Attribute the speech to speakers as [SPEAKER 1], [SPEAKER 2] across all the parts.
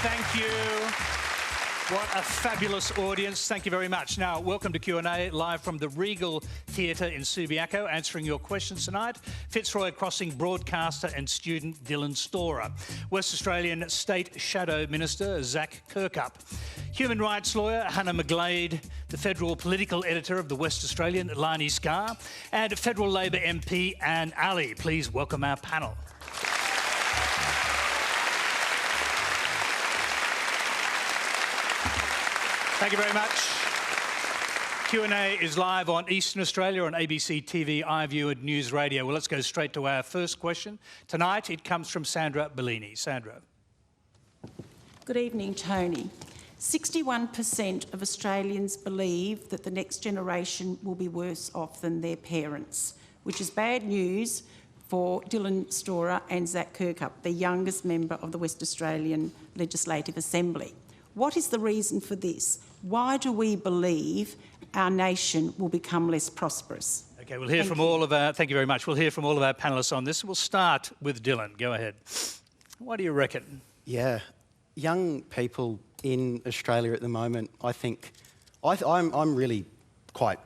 [SPEAKER 1] Thank you. What a fabulous audience. Thank you very much. Now, welcome to Q&A, live from the Regal Theatre in Subiaco. Answering your questions tonight, Fitzroy Crossing broadcaster and student Dylan Storer. West Australian State Shadow Minister Zack Kirkup. Human rights lawyer Hannah McGlade. The federal political editor of the West Australian, Lanai Scarr. And federal Labor MP Anne Ali. Please welcome our panel. Thank you very much. Q&A is live on Eastern Australia on ABC TV, iView and News Radio. Well, let's go straight to our first question. Tonight, it comes from Sandra Bellini. Sandra.
[SPEAKER 2] Good evening, Tony. 61% of Australians believe that the next generation will be worse off than their parents, which is bad news for Dylan Storer and Zack Kirkup, the youngest member of the West Australian Legislative Assembly. What is the reason for this? Why do we believe our nation will become less prosperous?
[SPEAKER 1] OK, we'll hear from all of our... Thank you very much. We'll hear from all of our panellists on this. We'll start with Dylan. Go ahead. What do you reckon?
[SPEAKER 3] Yeah, young people in Australia at the moment, I think... I'm really quite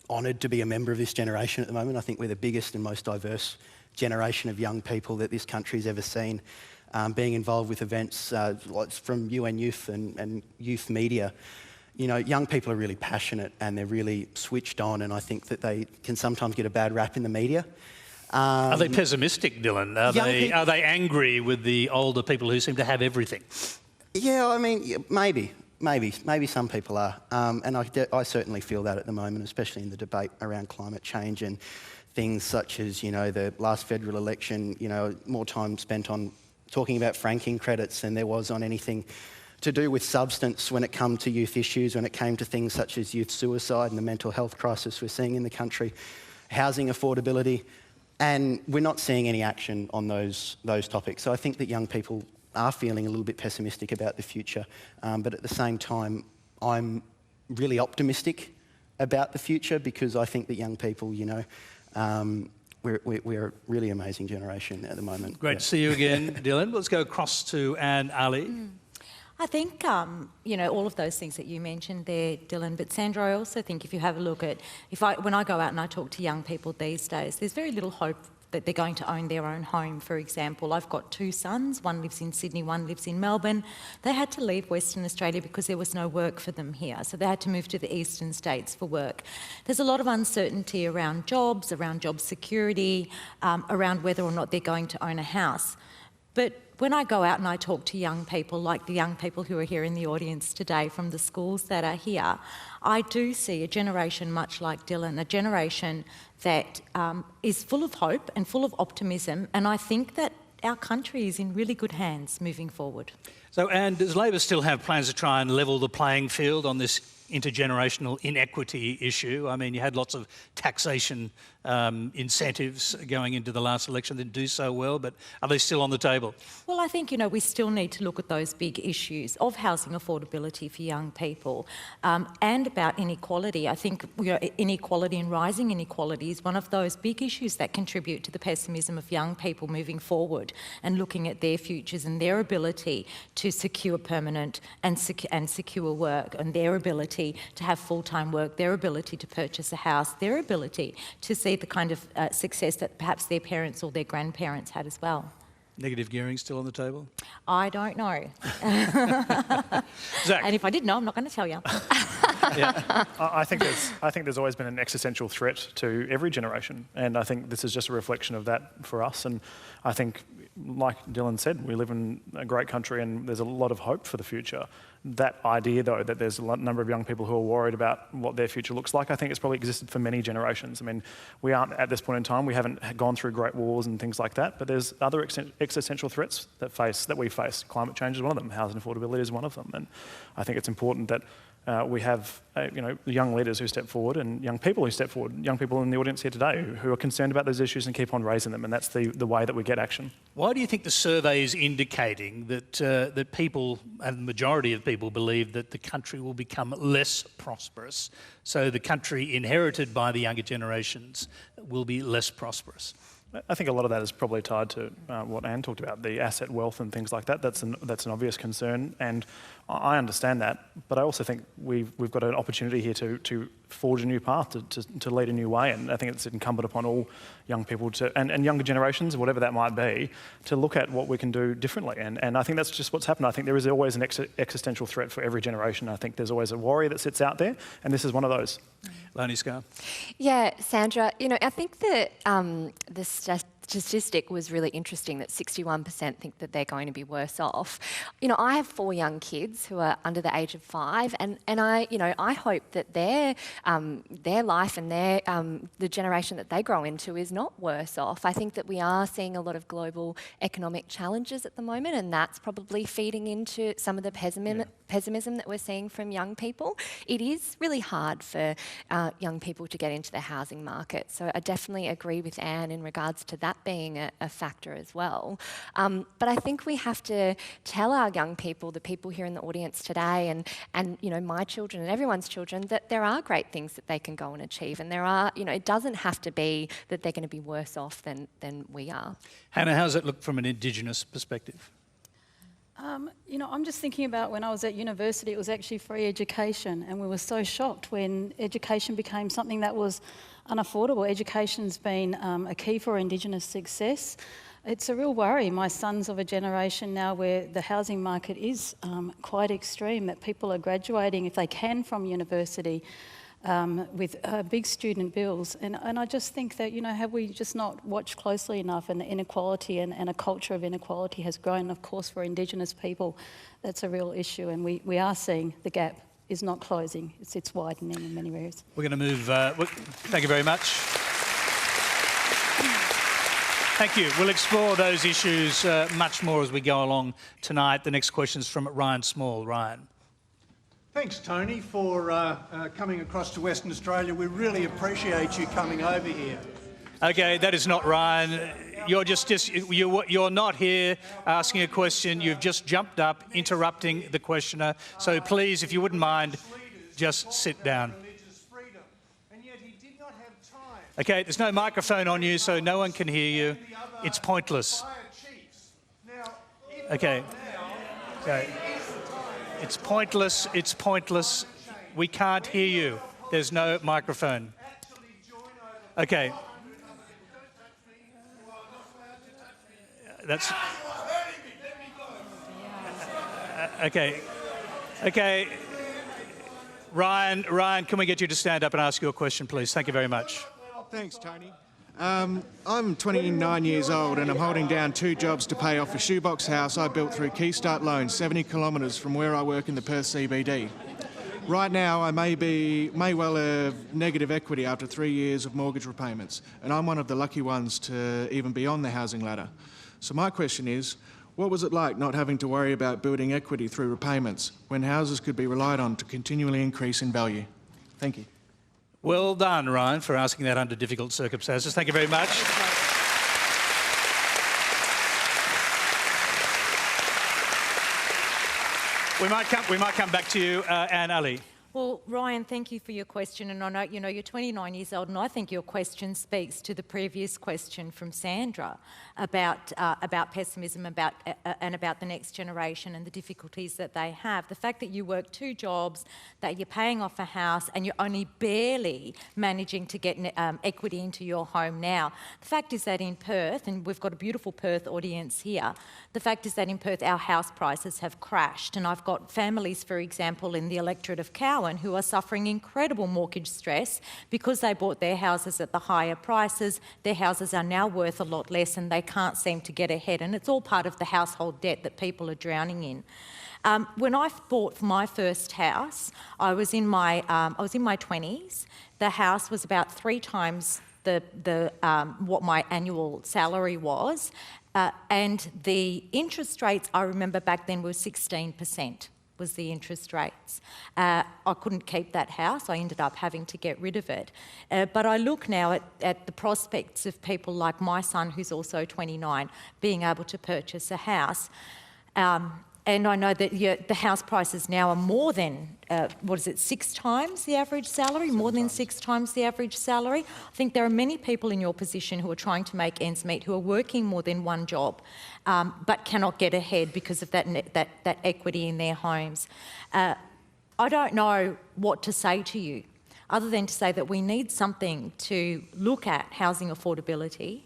[SPEAKER 3] honoured to be a member of this generation at the moment. I think we're the biggest and most diverse generation of young people that this country's ever seen. Being involved with events from UN Youth and youth media, you know, young people are really passionate and they're really switched on, and I think that they can sometimes get a bad rap in the media.
[SPEAKER 1] Are they pessimistic, Dylan? Are they angry with the older people who seem to have everything?
[SPEAKER 3] Yeah, I mean, maybe some people are, and I certainly feel that at the moment, especially in the debate around climate change and things such as, you know, the last federal election. You know, more time spent on talking about franking credits than there was on anything to do with substance when it came to youth issues, when it came to things such as youth suicide and the mental health crisis we're seeing in the country, housing affordability, and we're not seeing any action on those topics. So I think that young people are feeling a little bit pessimistic about the future, but at the same time, I'm really optimistic about the future because I think that young people, you know, we're a really amazing generation at the moment.
[SPEAKER 1] Great to see you again, Dylan. Let's go across to Anne Ali.
[SPEAKER 4] I think, you know, all of those things that you mentioned there, Dylan, but Sandra, I also think if you have a look at, when I go out and I talk to young people these days, there's very little hope that they're going to own their own home, for example. I've got two sons, one lives in Sydney, one lives in Melbourne. They had to leave Western Australia because there was no work for them here, so they had to move to the eastern states for work. There's a lot of uncertainty around jobs, around job security, around whether or not they're going to own a house. But when I go out and I talk to young people, like the young people who are here in the audience today from the schools that are here, I do see a generation much like Dylan, a generation that is full of hope and full of optimism, and I think that our country is in really good hands moving forward.
[SPEAKER 1] So, Anne, does Labor still have plans to try and level the playing field on this intergenerational inequity issue? I mean, you had lots of taxation incentives going into the last election that didn't do so well, but are they still on the table?
[SPEAKER 4] Well, I think, you know, we still need to look at those big issues of housing affordability for young people and about inequality. I think, you know, inequality and rising inequality is one of those big issues that contribute to the pessimism of young people moving forward and looking at their futures and their ability to secure permanent and secure work, and their ability to have full-time work, their ability to purchase a house, their ability to see the kind of success that perhaps their parents or their grandparents had as well.
[SPEAKER 1] Negative gearing still on the table?
[SPEAKER 4] I don't know.
[SPEAKER 1] Zack.
[SPEAKER 4] And if I did know, I'm not going to tell you.
[SPEAKER 5] Yeah, I think there's always been an existential threat to every generation, and I think this is just a reflection of that for us. And I think, like Dylan said, we live in a great country and there's a lot of hope for the future. That idea, though, that there's a number of young people who are worried about what their future looks like, I think it's probably existed for many generations. I mean, we aren't, at this point in time, we haven't gone through great wars and things like that, but there's other existential threats that we face. Climate change is one of them, housing affordability is one of them, and I think it's important that we have you know, young leaders who step forward and young people who step forward, young people in the audience here today who are concerned about those issues and keep on raising them, and that's the way that we get action.
[SPEAKER 1] Why do you think the survey is indicating that that people, and the majority of people, believe that the country will become less prosperous, so the country inherited by the younger generations will be less prosperous?
[SPEAKER 5] I think a lot of that is probably tied to what Anne talked about, the asset wealth and things like that. That's an obvious concern, and I understand that. But I also think we've got an opportunity here to forge a new path, to lead a new way. And I think it's incumbent upon all young people and younger generations, whatever that might be, to look at what we can do differently. And I think that's just what's happened. I think there is always an existential threat for every generation. I think there's always a worry that sits out there, and this is one of those.
[SPEAKER 1] Lanai, Scarr.
[SPEAKER 6] Yeah, Sandra, I think that the statistic was really interesting, that 61% think that they're going to be worse off. I have 4 young kids who are under the age of 5, and I hope that their life and the generation that they grow into is not worse off. I think that we are seeing a lot of global economic challenges at the moment, and that's probably feeding into some of the pessimism that we're seeing from young people. It is really hard for young people to get into the housing market. So I definitely agree with Anne in regards to that being a factor as well. But I think we have to tell our young people, the people here in the audience today, and my children and everyone's children, that there are great things that they can go and achieve. And there are, it doesn't have to be that they're going to be worse off than we are.
[SPEAKER 1] Hannah, how does it look from an Indigenous perspective?
[SPEAKER 7] I'm just thinking about when I was at university, it was actually free education, and we were so shocked when education became something that was unaffordable. Education's been a key for Indigenous success. It's a real worry. My son's of a generation now where the housing market is quite extreme, that people are graduating, if they can, from university with big student bills. And I just think that, have we just not watched closely enough, and the inequality and a culture of inequality has grown, of course, for Indigenous people. That's a real issue, and we are seeing the gap is not closing, it's widening in many areas.
[SPEAKER 1] We're going to move... thank you very much. Thank you. We'll explore those issues much more as we go along tonight. The next question is from Ryan Small. Ryan.
[SPEAKER 8] Thanks, Tony, for coming across to Western Australia. We really appreciate you coming over here.
[SPEAKER 1] Okay, that is not Ryan. You're not here asking a question. You've just jumped up, interrupting the questioner. So please, if you wouldn't mind, just sit down. Okay, there's no microphone on you, so no one can hear you. It's pointless. Okay. Okay. It's pointless. It's pointless. We can't hear you. There's no microphone. Okay. That's... Okay. Okay. Ryan, can we get you to stand up and ask your question, please? Thank you very much.
[SPEAKER 8] Thanks, Tony. I'm 29 years old and I'm holding down 2 jobs to pay off a shoebox house I built through Keystart Loans 70 kilometres from where I work in the Perth CBD. Right now, I may well have negative equity after 3 years of mortgage repayments, and I'm one of the lucky ones to even be on the housing ladder. So my question is, what was it like not having to worry about building equity through repayments when houses could be relied on to continually increase in value? Thank you.
[SPEAKER 1] Well done, Ryan, for asking that under difficult circumstances. Thank you very much. We might come back to you, Anne Ali.
[SPEAKER 4] Well, Ryan, thank you for your question. And I know, you're 29 years old, and I think your question speaks to the previous question from Sandra about pessimism and about the next generation and the difficulties that they have. The fact that you work 2 jobs, that you're paying off a house, and you're only barely managing to get equity into your home now. The fact is that in Perth, and we've got a beautiful Perth audience here, the fact is that in Perth our house prices have crashed. And I've got families, for example, in the electorate of Cowan who are suffering incredible mortgage stress because they bought their houses at the higher prices. Their houses are now worth a lot less and they can't seem to get ahead. And it's all part of the household debt that people are drowning in. When I bought my first house, I was in my 20s. The house was about 3 times what my annual salary was. And the interest rates, I remember back then, were 16%. Was the interest rates. I couldn't keep that house. I ended up having to get rid of it. But I look now at the prospects of people like my son, who's also 29, being able to purchase a house. And I know that the house prices now are more than, 6 times the average salary? More than 6 times the average salary? I think there are many people in your position who are trying to make ends meet, who are working more than one job, but cannot get ahead because of that equity in their homes. I don't know what to say to you, other than to say that we need something to look at housing affordability,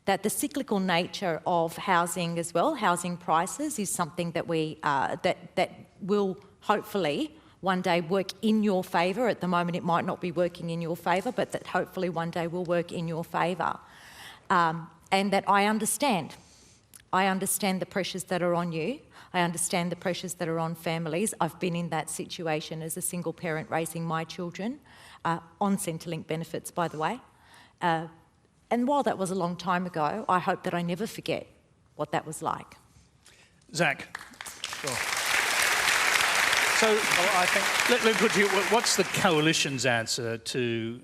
[SPEAKER 4] that the cyclical nature of housing as well, housing prices, is something that that will hopefully one day work in your favour. At the moment it might not be working in your favour, but that hopefully one day will work in your favour. And that I understand the pressures that are on you. I understand the pressures that are on families. I've been in that situation as a single parent raising my children, on Centrelink benefits, by the way. And while that was a long time ago, I hope that I never forget what that was like.
[SPEAKER 1] Zach.
[SPEAKER 5] Sure.
[SPEAKER 1] So, I think, let me put to you, what's the Coalition's answer to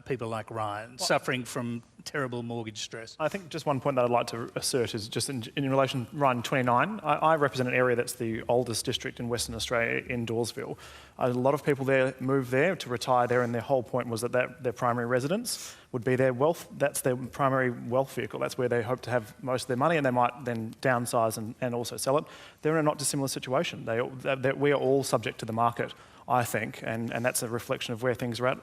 [SPEAKER 1] people like Ryan suffering from terrible mortgage stress?
[SPEAKER 5] I think just one point that I'd like to assert is just in relation to Ryan 29. I represent an area that's the oldest district in Western Australia, in Dawesville. A lot of people there move there to retire there, and their whole point was that their primary residence would be their wealth. That's their primary wealth vehicle. That's where they hope to have most of their money, and they might then downsize and also sell it. They're in a not dissimilar situation. We are all subject to the market, I think, and that's a reflection of where things are at.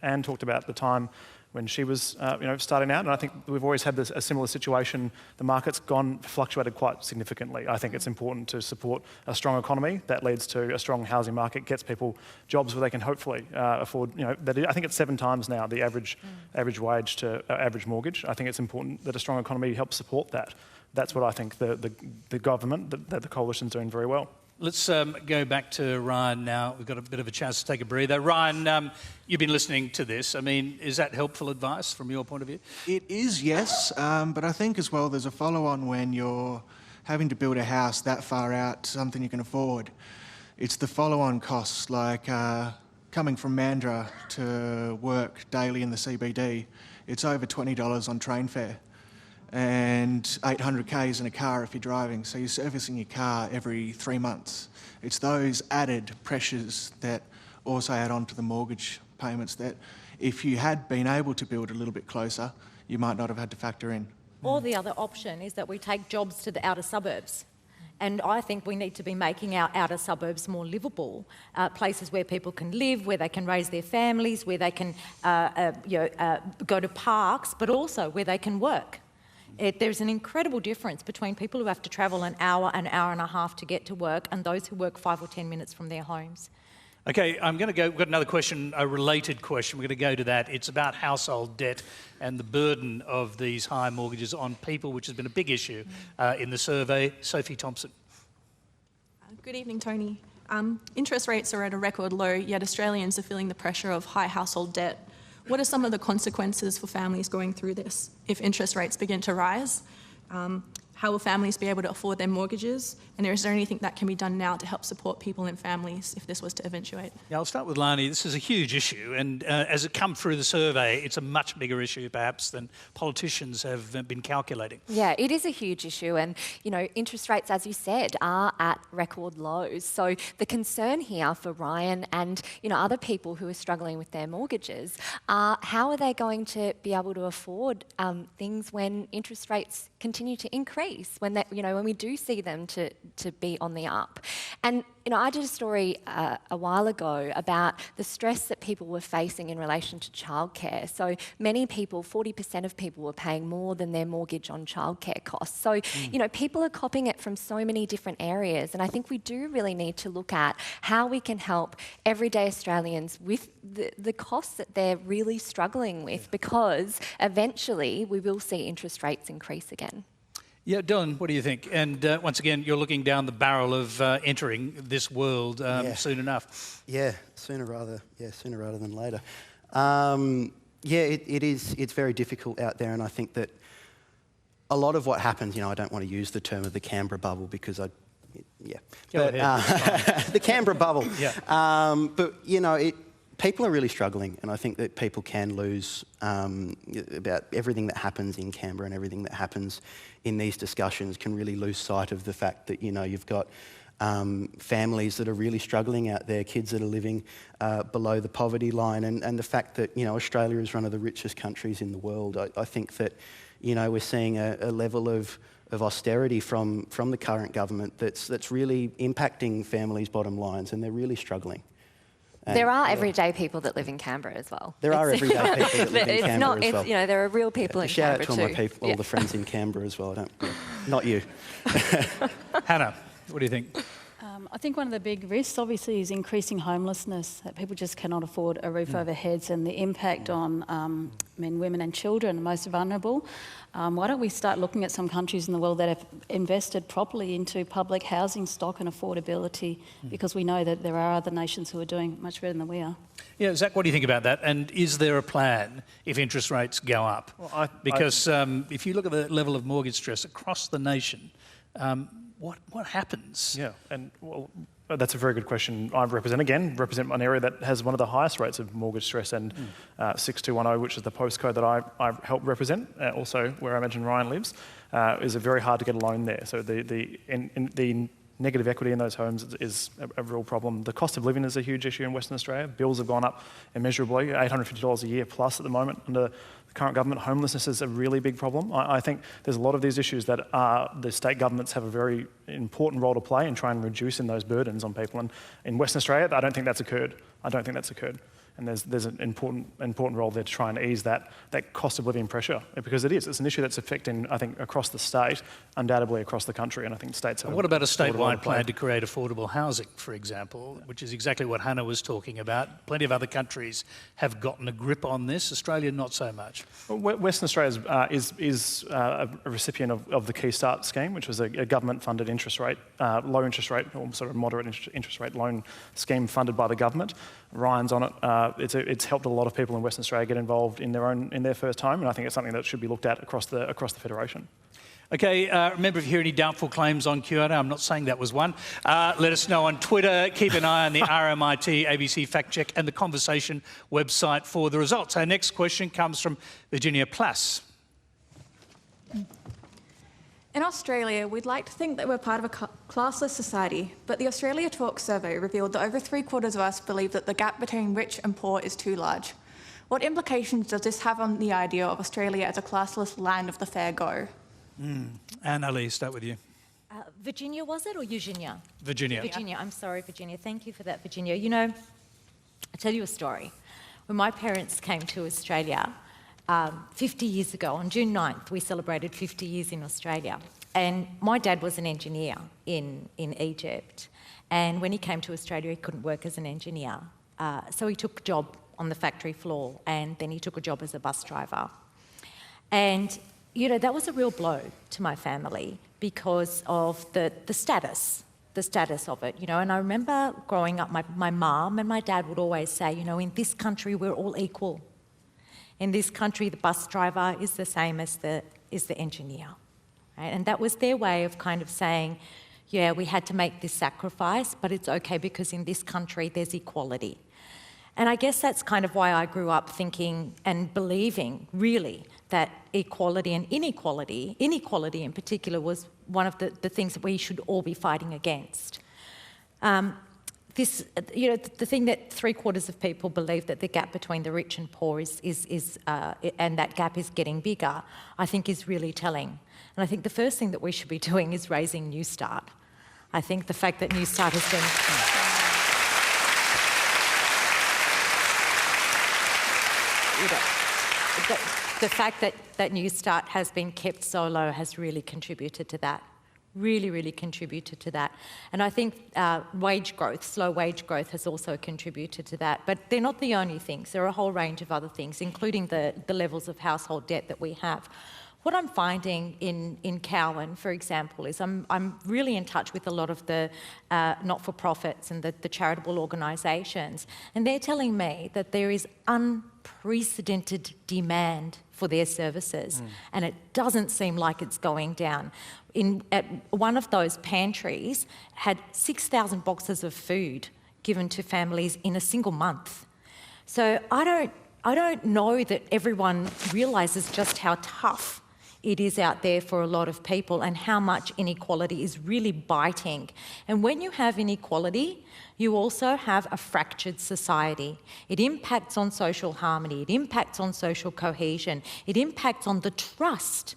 [SPEAKER 5] Anne talked about the time when she was starting out, and I think we've always had a similar situation. The market's fluctuated quite significantly. I think it's important to support a strong economy that leads to a strong housing market, gets people jobs where they can hopefully afford, I think it's 7 times now the average wage to average mortgage. I think it's important that a strong economy helps support that. That's what I think the government, that the Coalition's doing very well.
[SPEAKER 1] Let's go back to Ryan now. We've got a bit of a chance to take a breather. Ryan, you've been listening to this. I mean, is that helpful advice from your point of view?
[SPEAKER 8] It is, yes, but I think as well there's a follow-on when you're having to build a house that far out, something you can afford. It's the follow-on costs, like coming from Mandurah to work daily in the CBD, it's over $20 on train fare. And 800 k's in a car if you're driving, so you're servicing your car every 3 months. It's those added pressures that also add on to the mortgage payments that if you had been able to build a little bit closer, you might not have had to factor in.
[SPEAKER 4] Or the other option is that we take jobs to the outer suburbs. And I think we need to be making our outer suburbs more livable, places where people can live, where they can raise their families, where they can go to parks, but also where they can work. There's an incredible difference between people who have to travel an hour and a half to get to work and those who work 5 or 10 minutes from their homes.
[SPEAKER 1] Okay, I'm going to go, we've got another question, a related question. We're going to go to that. It's about household debt and the burden of these high mortgages on people, which has been a big issue in the survey. Sophie Thompson.
[SPEAKER 9] Good evening, Tony. Interest rates are at a record low, yet Australians are feeling the pressure of high household debt. What are some of the consequences for families going through this if interest rates begin to rise? How will families be able to afford their mortgages? And is there anything that can be done now to help support people and families if this was to eventuate?
[SPEAKER 1] Yeah, I'll start with Lanai. This is a huge issue, and as it comes through the survey, it's a much bigger issue perhaps than politicians have been calculating.
[SPEAKER 6] Yeah, it is a huge issue, and interest rates, as you said, are at record lows. So the concern here for Ryan and other people who are struggling with their mortgages are how are they going to be able to afford things when interest rates continue to increase, when we do see them to be on the up. And I did a story a while ago about the stress that people were facing in relation to childcare. So many people, 40% of people, were paying more than their mortgage on childcare costs. So people are copping it from so many different areas, and I think we do really need to look at how we can help everyday Australians with the costs that they're really struggling with, because eventually we will see interest rates increase again.
[SPEAKER 1] Yeah, Dylan, what do you think? And once again, you're looking down the barrel of entering this world soon enough.
[SPEAKER 3] Yeah, sooner rather than later. It's very difficult out there, and I think that a lot of what happens, I don't want to use the term of the Canberra bubble because the Canberra bubble. Yeah. People are really struggling, and I think that people can lose about everything that happens in Canberra and everything that happens in these discussions can really lose sight of the fact that, you've got families that are really struggling out there, kids that are living below the poverty line, and the fact that, you know, Australia is one of the richest countries in the world. I think that, you know, we're seeing a level of austerity from the current government that's really impacting families' bottom lines, and they're really struggling. And
[SPEAKER 6] there are everyday people that live in Canberra as well.
[SPEAKER 3] There are everyday people that live in Canberra as well.
[SPEAKER 6] You know, there are real people in
[SPEAKER 3] Shout
[SPEAKER 6] Canberra
[SPEAKER 3] out to all my people, all the friends in Canberra as well. Not you.
[SPEAKER 1] Hannah, what do you think?
[SPEAKER 7] I think one of the big risks, obviously, is increasing homelessness, that people just cannot afford a roof over heads, and the impact on men, women and children, the most vulnerable. Why don't we start looking at some countries in the world that have invested properly into public housing stock and affordability, because we know that there are other nations who are doing much better than we are.
[SPEAKER 1] Yeah, Zach, what do you think about that? And is there a plan if interest rates go up? Well, because if you look at the level of mortgage stress across the nation, what happens?
[SPEAKER 5] Yeah, and well, that's a very good question. I represent an area that has one of the highest rates of mortgage stress, and 6210, which is the postcode that I help represent, also where I imagine Ryan lives, is very hard to get a loan there. So the negative equity in those homes is a real problem. The cost of living is a huge issue in Western Australia. Bills have gone up immeasurably, $850 a year plus at the moment under the current government. Homelessness is a really big problem. I think there's a lot of these issues that the state governments have a very important role to play in trying to reducing those burdens on people. And in Western Australia, I don't think that's occurred. And there's an important role there to try and ease that cost of living pressure, because it's an issue that's affecting, I think, across the state, undoubtedly across the country, and I think states have.
[SPEAKER 1] What about a statewide plan to create affordable housing, for example, which is exactly what Hannah was talking about? Plenty of other countries have gotten a grip on this. Australia, not so much.
[SPEAKER 5] Well, Western Australia is a recipient of the Key Start scheme, which was a government-funded interest rate, low interest rate, or sort of moderate interest rate loan scheme funded by the government. Ryan's on it. It's helped a lot of people in Western Australia get involved in their first home, and I think it's something that should be looked at across the federation.
[SPEAKER 1] Okay, remember, if you hear any doubtful claims on Q&A, I'm not saying that was one, let us know on Twitter. Keep an eye on the RMIT ABC Fact Check and the Conversation website for the results. Our next question comes from Virginia Plass.
[SPEAKER 10] In Australia, we'd like to think that we're part of a classless society, but the Australia Talk survey revealed that over 3/4 of us believe that the gap between rich and poor is too large. What implications does this have on the idea of Australia as a classless land of the fair go?
[SPEAKER 1] Anna-Lee, start with you.
[SPEAKER 4] Virginia, was it, or Eugenia?
[SPEAKER 1] Virginia.
[SPEAKER 4] Virginia, I'm sorry, Virginia. Thank you for that, Virginia. You know, I'll tell you a story. When my parents came to Australia, 50 years ago, on June 9th, we celebrated 50 years in Australia. And my dad was an engineer in Egypt. And when he came to Australia, he couldn't work as an engineer. So he took a job on the factory floor, and then he took a job as a bus driver. And, you know, that was a real blow to my family because of the status of it, you know. And I remember growing up, my mum and my dad would always say, you know, in this country, we're all equal. In this country, the bus driver is the same as the engineer, right? And that was their way of kind of saying, yeah, we had to make this sacrifice, but it's okay because in this country there's equality. And I guess that's kind of why I grew up thinking and believing, really, that equality and inequality in particular, was one of the things that we should all be fighting against. You know, the thing that 3/4 of people believe that the gap between the rich and poor and that gap is getting bigger, I think is really telling. And I think the first thing that we should be doing is raising New Start. I think the fact that New Start has been... The fact that New Start has been kept so low has really contributed to that. Really contributed to that. And I think slow wage growth has also contributed to that. But they're not the only things. There are a whole range of other things, including the levels of household debt that we have. What I'm finding in Cowan, for example, is I'm really in touch with a lot of the not-for-profits and the charitable organisations, and they're telling me that there is unprecedented demand for their services, and it doesn't seem like it's going down. At one of those pantries had 6,000 boxes of food given to families in a single month. So I don't know that everyone realises just how tough it is out there for a lot of people and how much inequality is really biting. And when you have inequality, you also have a fractured society. It impacts on social harmony, it impacts on social cohesion, it impacts on the trust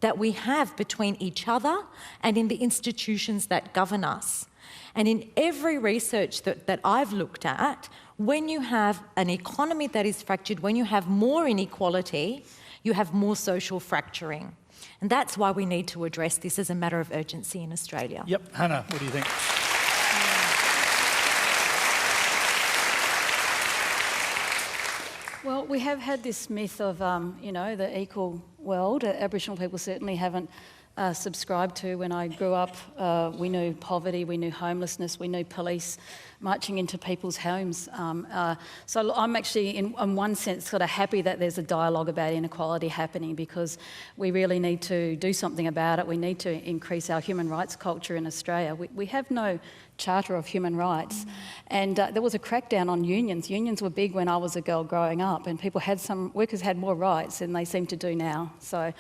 [SPEAKER 4] that we have between each other and in the institutions that govern us. And in every research that I've looked at, when you have an economy that is fractured, when you have more inequality, you have more social fracturing. And that's why we need to address this as a matter of urgency in Australia.
[SPEAKER 1] Yep. Hannah, what do you think?
[SPEAKER 7] Well, we have had this myth of, the equal world. Aboriginal people certainly haven't subscribed to. When I grew up, we knew poverty, we knew homelessness, we knew police marching into people's homes. So I'm actually, in one sense, sort of happy that there's a dialogue about inequality happening, because we really need to do something about it. We need to increase our human rights culture in Australia. We have no Charter of Human Rights. And there was a crackdown on unions. Unions were big when I was a girl growing up, and workers had more rights than they seem to do now. So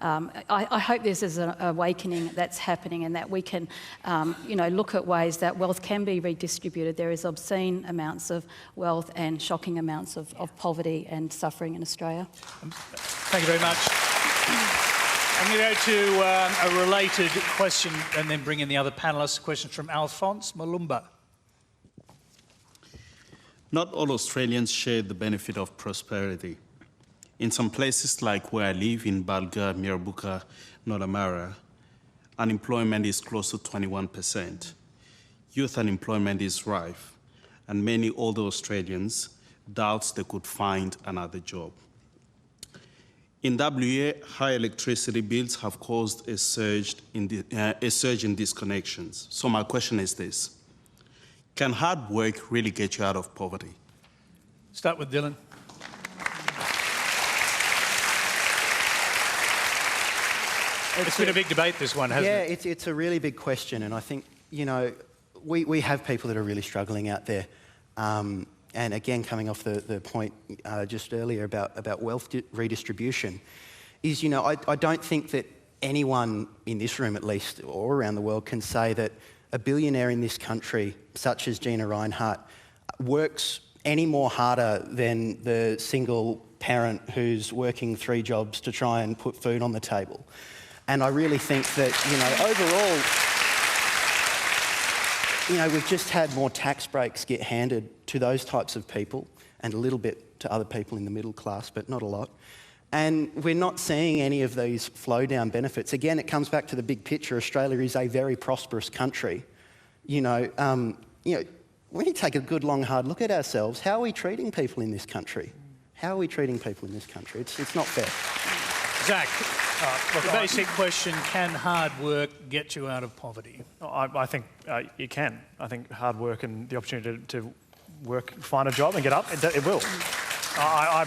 [SPEAKER 7] I hope this is an awakening that's happening, and that we can, look at ways that wealth can be redistributed. There is obscene amounts of wealth and shocking amounts of poverty and suffering in Australia.
[SPEAKER 1] Thank you very much. I'm going to go to a related question and then bring in the other panellists. A question from Alphonse Malumba.
[SPEAKER 11] Not all Australians share the benefit of prosperity. In some places like where I live in Balga, Mirrabooka, Noramara, unemployment is close to 21%. Youth unemployment is rife, and many older Australians doubt they could find another job. In WA, high electricity bills have caused a surge in disconnections. So my question is this: can hard work really get you out of poverty?
[SPEAKER 1] Start with Dylan. It's been a big debate, this one, hasn't it?
[SPEAKER 3] Yeah, it's a really big question, and I think, we have people that are really struggling out there. And again, coming off the point just earlier about wealth redistribution, is, I don't think that anyone in this room, at least, or around the world, can say that a billionaire in this country, such as Gina Rinehart, works any more harder than the single parent who's working 3 jobs to try and put food on the table. And I really think that, overall, we've just had more tax breaks get handed to those types of people, and a little bit to other people in the middle class, but not a lot. And we're not seeing any of these flow-down benefits. Again, it comes back to the big picture. Australia is a very prosperous country. When you take a good, long, hard look at ourselves, how are we treating people in this country? How are we treating people in this country? It's not fair.
[SPEAKER 1] Zach, the basic question, can hard work get you out of poverty?
[SPEAKER 5] I think it can. I think hard work and the opportunity to work, find a job and get up, it will. I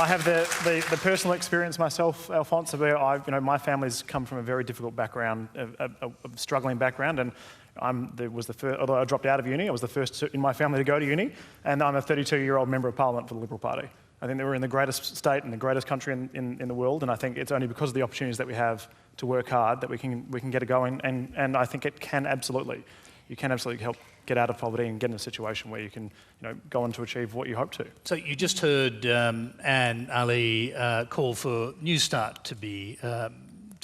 [SPEAKER 5] have the personal experience myself, Alphonse, where my family's come from a very difficult background, a struggling background, and although I dropped out of uni, I was the first in my family to go to uni, and I'm a 32-year-old member of Parliament for the Liberal Party. I think that we're in the greatest state and the greatest country in the world, and I think it's only because of the opportunities that we have to work hard that we can get it going, and I think you can absolutely help get out of poverty and get in a situation where you can go on to achieve what you hope to.
[SPEAKER 1] So you just heard Anne Ali call for New Start to be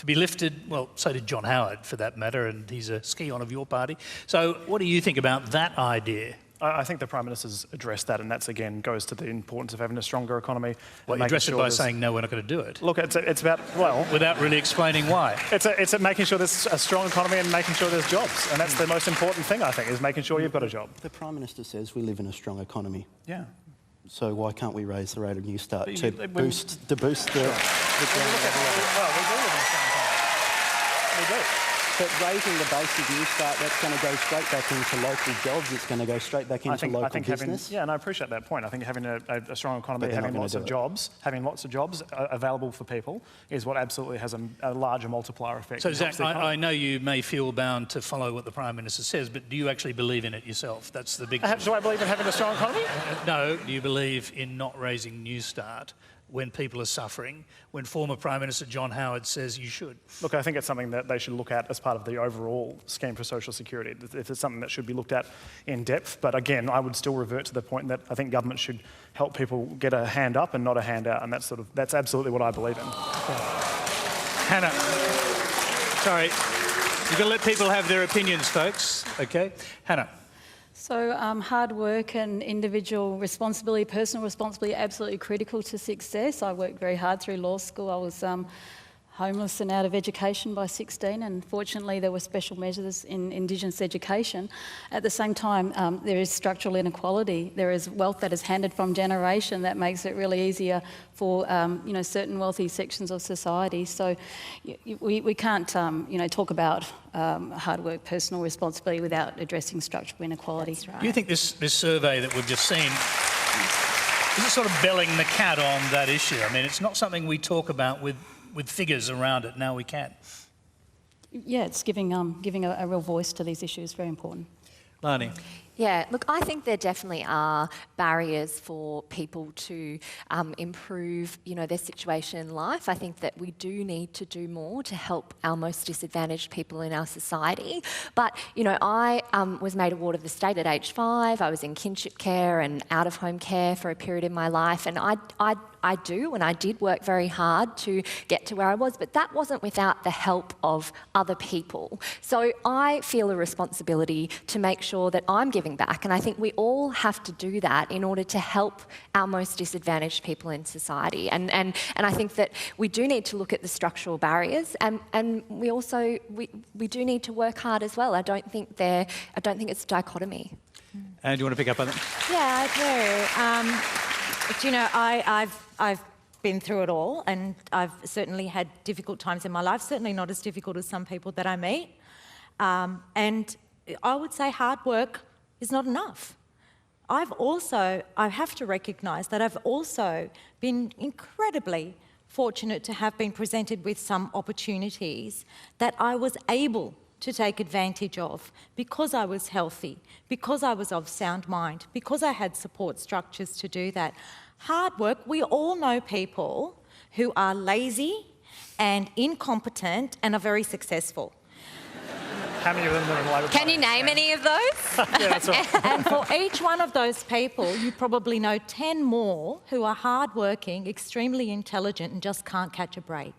[SPEAKER 1] lifted. Well, so did John Howard, for that matter, and he's a ski-on of your party. So what do you think about that idea?
[SPEAKER 5] I think the Prime Minister's addressed that, and that's, again, goes to the importance of having a stronger economy.
[SPEAKER 1] Well, you addressed it by saying, no, we're not going to do it.
[SPEAKER 5] Look, it's about, well...
[SPEAKER 1] Without really explaining why.
[SPEAKER 5] It's making sure there's a strong economy and making sure there's jobs, and that's the most important thing, I think, is making sure you've got a job.
[SPEAKER 3] The Prime Minister says we live in a strong economy.
[SPEAKER 5] Yeah.
[SPEAKER 3] So why can't we raise the rate of New Start to boost the...
[SPEAKER 5] Well, we do live in a strong economy. We do.
[SPEAKER 3] But raising the basic New Start, that's going to go straight back into local jobs. It's going to go straight back into local business.
[SPEAKER 5] And I appreciate that point. I think having a strong economy, having lots of jobs available for people is what absolutely has a larger multiplier effect.
[SPEAKER 1] So, Zach, I know you may feel bound to follow what the Prime Minister says, but do you actually believe in it yourself? That's the big question.
[SPEAKER 5] Do I believe in having a strong economy?
[SPEAKER 1] No. Do you believe in not raising New Start when people are suffering, when former Prime Minister John Howard says you should?
[SPEAKER 5] Look, I think it's something that they should look at as part of the overall scheme for social security. It's something that should be looked at in depth. But again, I would still revert to the point that I think government should help people get a hand up and not a hand out, and that's absolutely what I believe in.
[SPEAKER 1] Hannah, sorry, you've got to let people have their opinions, folks. Okay, Hannah.
[SPEAKER 7] So hard work and individual responsibility, personal responsibility, absolutely critical to success. I worked very hard through law school. I was homeless and out of education by 16, and fortunately there were special measures in Indigenous education. At the same time, there is structural inequality. There is wealth that is handed from generation that makes it really easier for certain wealthy sections of society. So we can't talk about hard work, personal responsibility without addressing structural inequality.
[SPEAKER 4] That's right.
[SPEAKER 1] Do you think this survey that we've just seen is it sort of belling the cat on that issue? I mean, it's not something we talk about with figures around it. Now we can.
[SPEAKER 7] Yeah, it's giving a real voice to these issues. Very important.
[SPEAKER 1] Lanai.
[SPEAKER 6] Yeah, look, I think there definitely are barriers for people to improve, their situation in life. I think that we do need to do more to help our most disadvantaged people in our society. But, I was made a ward of the state at age 5. I was in kinship care and out-of-home care for a period in my life, and I did work very hard to get to where I was, but that wasn't without the help of other people. So I feel a responsibility to make sure that I'm giving back, and I think we all have to do that in order to help our most disadvantaged people in society. And I think that we do need to look at the structural barriers, and we also we do need to work hard as well. I don't think it's a dichotomy.
[SPEAKER 1] And do you want to pick up on that?
[SPEAKER 4] Yeah, I do. I've been through it all, and I've certainly had difficult times in my life, certainly not as difficult as some people that I meet. And I would say hard work is not enough. I have to recognise that I've also been incredibly fortunate to have been presented with some opportunities that I was able to take advantage of because I was healthy, because I was of sound mind, because I had support structures to do that. Hard work, we all know people who are lazy and incompetent and are very successful.
[SPEAKER 5] How many of them are in Labor Party?
[SPEAKER 6] Can you name any of those?
[SPEAKER 5] Yeah, that's right.
[SPEAKER 4] And for each one of those people, you probably know 10 more who are hard-working, extremely intelligent and just can't catch a break.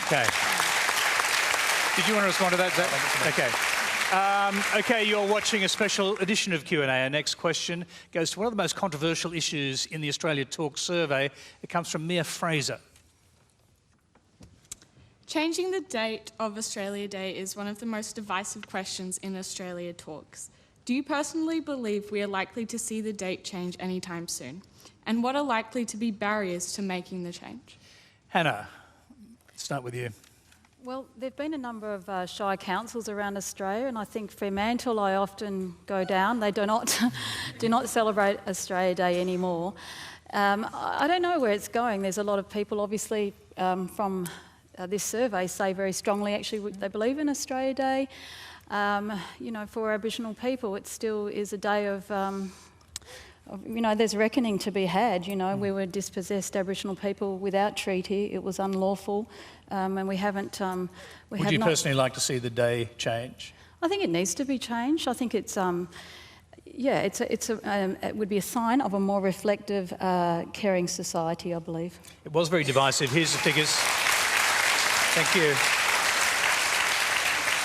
[SPEAKER 1] Okay. Did you want to respond to that, Zach? Okay. Okay, you're watching a special edition of Q&A. Our next question goes to one of the most controversial issues in the Australia Talk survey. It comes from Mia Fraser.
[SPEAKER 12] Changing the date of Australia Day is one of the most divisive questions in Australia Talks. Do you personally believe we are likely to see the date change anytime soon? And what are likely to be barriers to making the change?
[SPEAKER 1] Hannah, let's start with you.
[SPEAKER 7] Well, there have been a number of shy councils around Australia, and I think Fremantle I often go down. They do not celebrate Australia Day anymore. I don't know where it's going. There's a lot of people, obviously, from this survey say very strongly, actually, they believe in Australia Day. For Aboriginal people, it still is a day of there's reckoning to be had. We were dispossessed Aboriginal people without treaty. It was unlawful, and we haven't.
[SPEAKER 1] Would you personally like to see the day change?
[SPEAKER 7] I think it needs to be changed. I think it's. It would be a sign of a more reflective, caring society, I believe.
[SPEAKER 1] It was very divisive. Here's the figures. Thank you.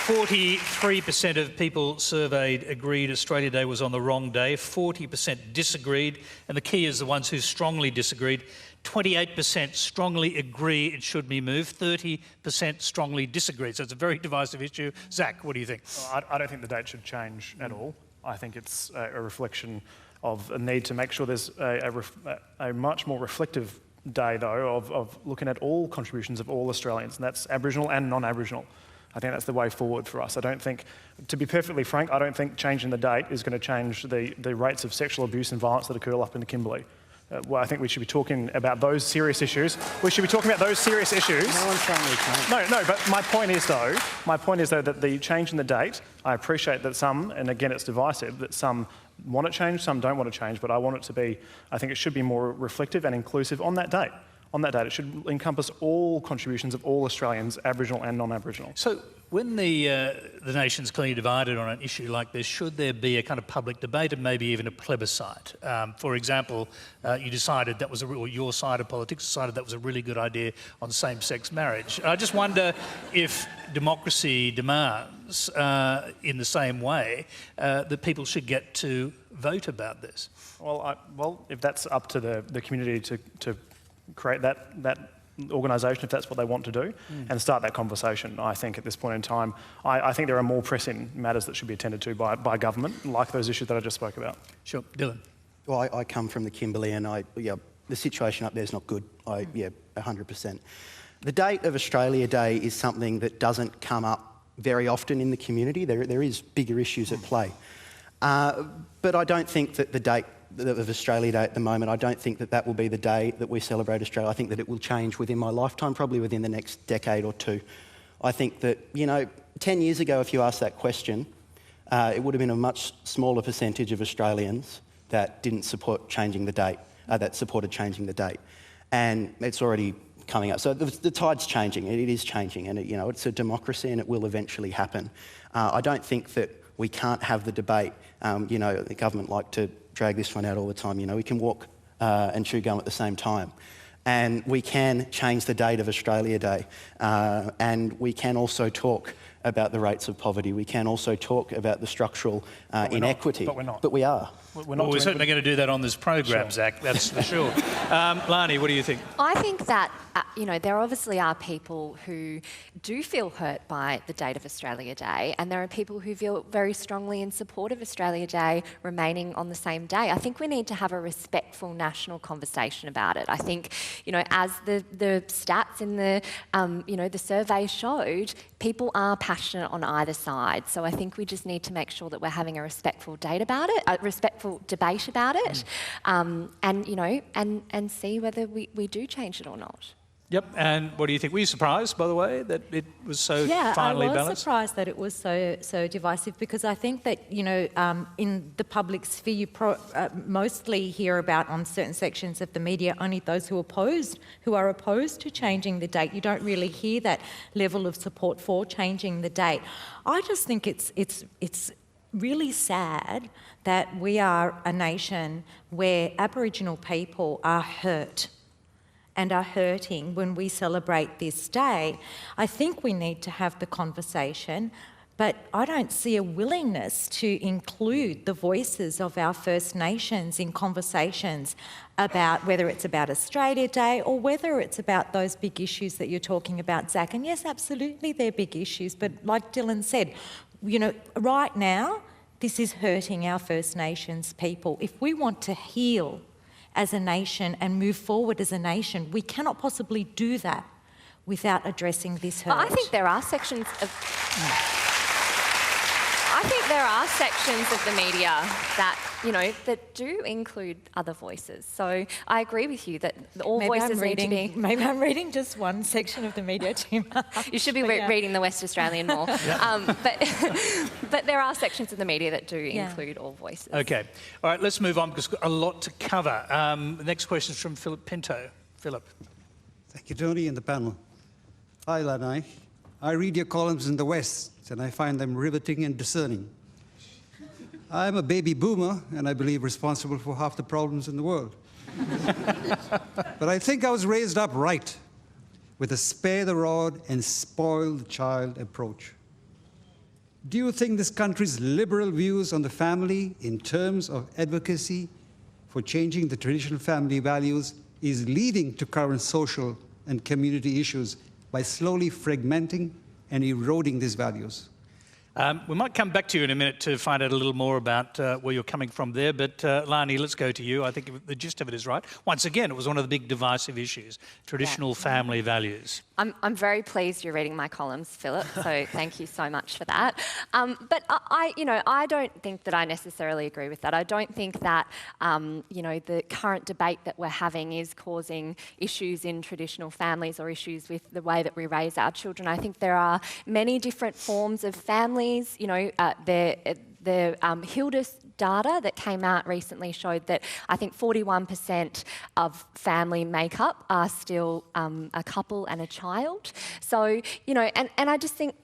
[SPEAKER 1] 43% of people surveyed agreed Australia Day was on the wrong day. 40% disagreed, and the key is the ones who strongly disagreed. 28% strongly agree it should be moved. 30% strongly disagreed. So it's a very divisive issue. Zach, what do you think?
[SPEAKER 5] I don't think the date should change at all. I think it's a reflection of a need to make sure there's a much more reflective day, though, of looking at all contributions of all Australians, and that's Aboriginal and non-Aboriginal. I think that's the way forward for us. I don't think, to be perfectly frank, I don't think changing the date is going to change the rates of sexual abuse and violence that occur up in the Kimberley. Well, I think we should be talking about those serious issues. We should be talking about those serious issues.
[SPEAKER 3] No one's saying we can't.
[SPEAKER 5] No, but my point is though that the change in the date, I appreciate that some, and again it's divisive, that some want it changed, some don't want to change, but I want it to be, I think it should be more reflective and inclusive on that date. On that date, it should encompass all contributions of all Australians, Aboriginal and non-Aboriginal.
[SPEAKER 1] So when the nation's clearly divided on an issue like this, should there be a kind of public debate and maybe even a plebiscite? For example, you decided that was or your side of politics decided that was a really good idea on same-sex marriage. I just wonder if democracy demands, in the same way, that people should get to vote about this.
[SPEAKER 5] Well, if that's up to the community to create that organisation, if that's what they want to do, and start that conversation. I think at this point in time, I think there are more pressing matters that should be attended to by government, like those issues that I just spoke about.
[SPEAKER 1] Sure. Dylan.
[SPEAKER 3] Well, I come from the Kimberley, and the situation up there is not good. 100%. The date of Australia Day is something that doesn't come up very often in the community. There is bigger issues at play. But I don't think that the date of Australia Day at the moment, I don't think that will be the day that we celebrate Australia. I think that it will change within my lifetime, probably within the next decade or two. I think that, 10 years ago, if you asked that question, it would have been a much smaller percentage of Australians that didn't support changing the date, that supported changing the date. And it's already coming up. So the tide's changing, it is changing, and it's a democracy and it will eventually happen. I don't think that we can't have the debate. The government like to drag this one out all the time. We can walk and chew gum at the same time. And we can change the date of Australia Day. And we can also talk about the rates of poverty. We can also talk about the structural inequity.
[SPEAKER 5] But we're not.
[SPEAKER 3] But we are.
[SPEAKER 1] We're certainly going to do that on this program, sure. Zach, that's for sure. Lanai, what do you think?
[SPEAKER 6] I think that, there obviously are people who do feel hurt by the date of Australia Day, and there are people who feel very strongly in support of Australia Day remaining on the same day. I think we need to have a respectful national conversation about it. I think, as the stats in the survey showed, people are passionate on either side. So I think we just need to make sure that we're having a respectful debate about it, and see whether we do change it or not.
[SPEAKER 1] Yep, and what do you think? Were you surprised, by the way, that it was so finely balanced?
[SPEAKER 4] Yeah, I was surprised that it was so divisive, because I think that, in the public sphere, you mostly hear about on certain sections of the media only those who are opposed to changing the date. You don't really hear that level of support for changing the date. I just think it's really sad that we are a nation where Aboriginal people are hurt and are hurting when we celebrate this day. I think we need to have the conversation, but I don't see a willingness to include the voices of our First Nations in conversations about whether it's about Australia Day or whether it's about those big issues that you're talking about, Zach. And yes, absolutely, they're big issues, but like Dylan said, right now, this is hurting our First Nations people. If we want to heal as a nation and move forward as a nation, we cannot possibly do that without addressing this hurt.
[SPEAKER 6] I think there are sections of the media that, that do include other voices. So I agree with you that all voices need to be...
[SPEAKER 4] Maybe I'm reading just one section of the media too much.
[SPEAKER 6] You should be reading the West Australian more. But there are sections of the media that do include all voices.
[SPEAKER 1] Okay. All right, let's move on because we've got a lot to cover. The next question is from Philip Pinto. Philip.
[SPEAKER 13] Thank you, Tony, and the panel. Hi, Lanai. I read your columns in the West, and I find them riveting and discerning. I'm a baby boomer, and I believe responsible for half the problems in the world. But I think I was raised up right, with a spare the rod and spoil the child approach. Do you think this country's liberal views on the family in terms of advocacy for changing the traditional family values is leading to current social and community issues by slowly fragmenting and eroding these values?
[SPEAKER 1] We might come back to you in a minute to find out a little more about where you're coming from there, but Lanai, let's go to you. I think the gist of it is right. Once again, it was one of the big divisive issues, traditional family values.
[SPEAKER 6] I'm very pleased you're reading my columns, Philip, so thank you so much for that. But I don't think that I necessarily agree with that. I don't think that, the current debate that we're having is causing issues in traditional families or issues with the way that we raise our children. I think there are many different forms of families. The Hildis data that came out recently showed that I think 41% of family makeup are still a couple and a child. So, and I just think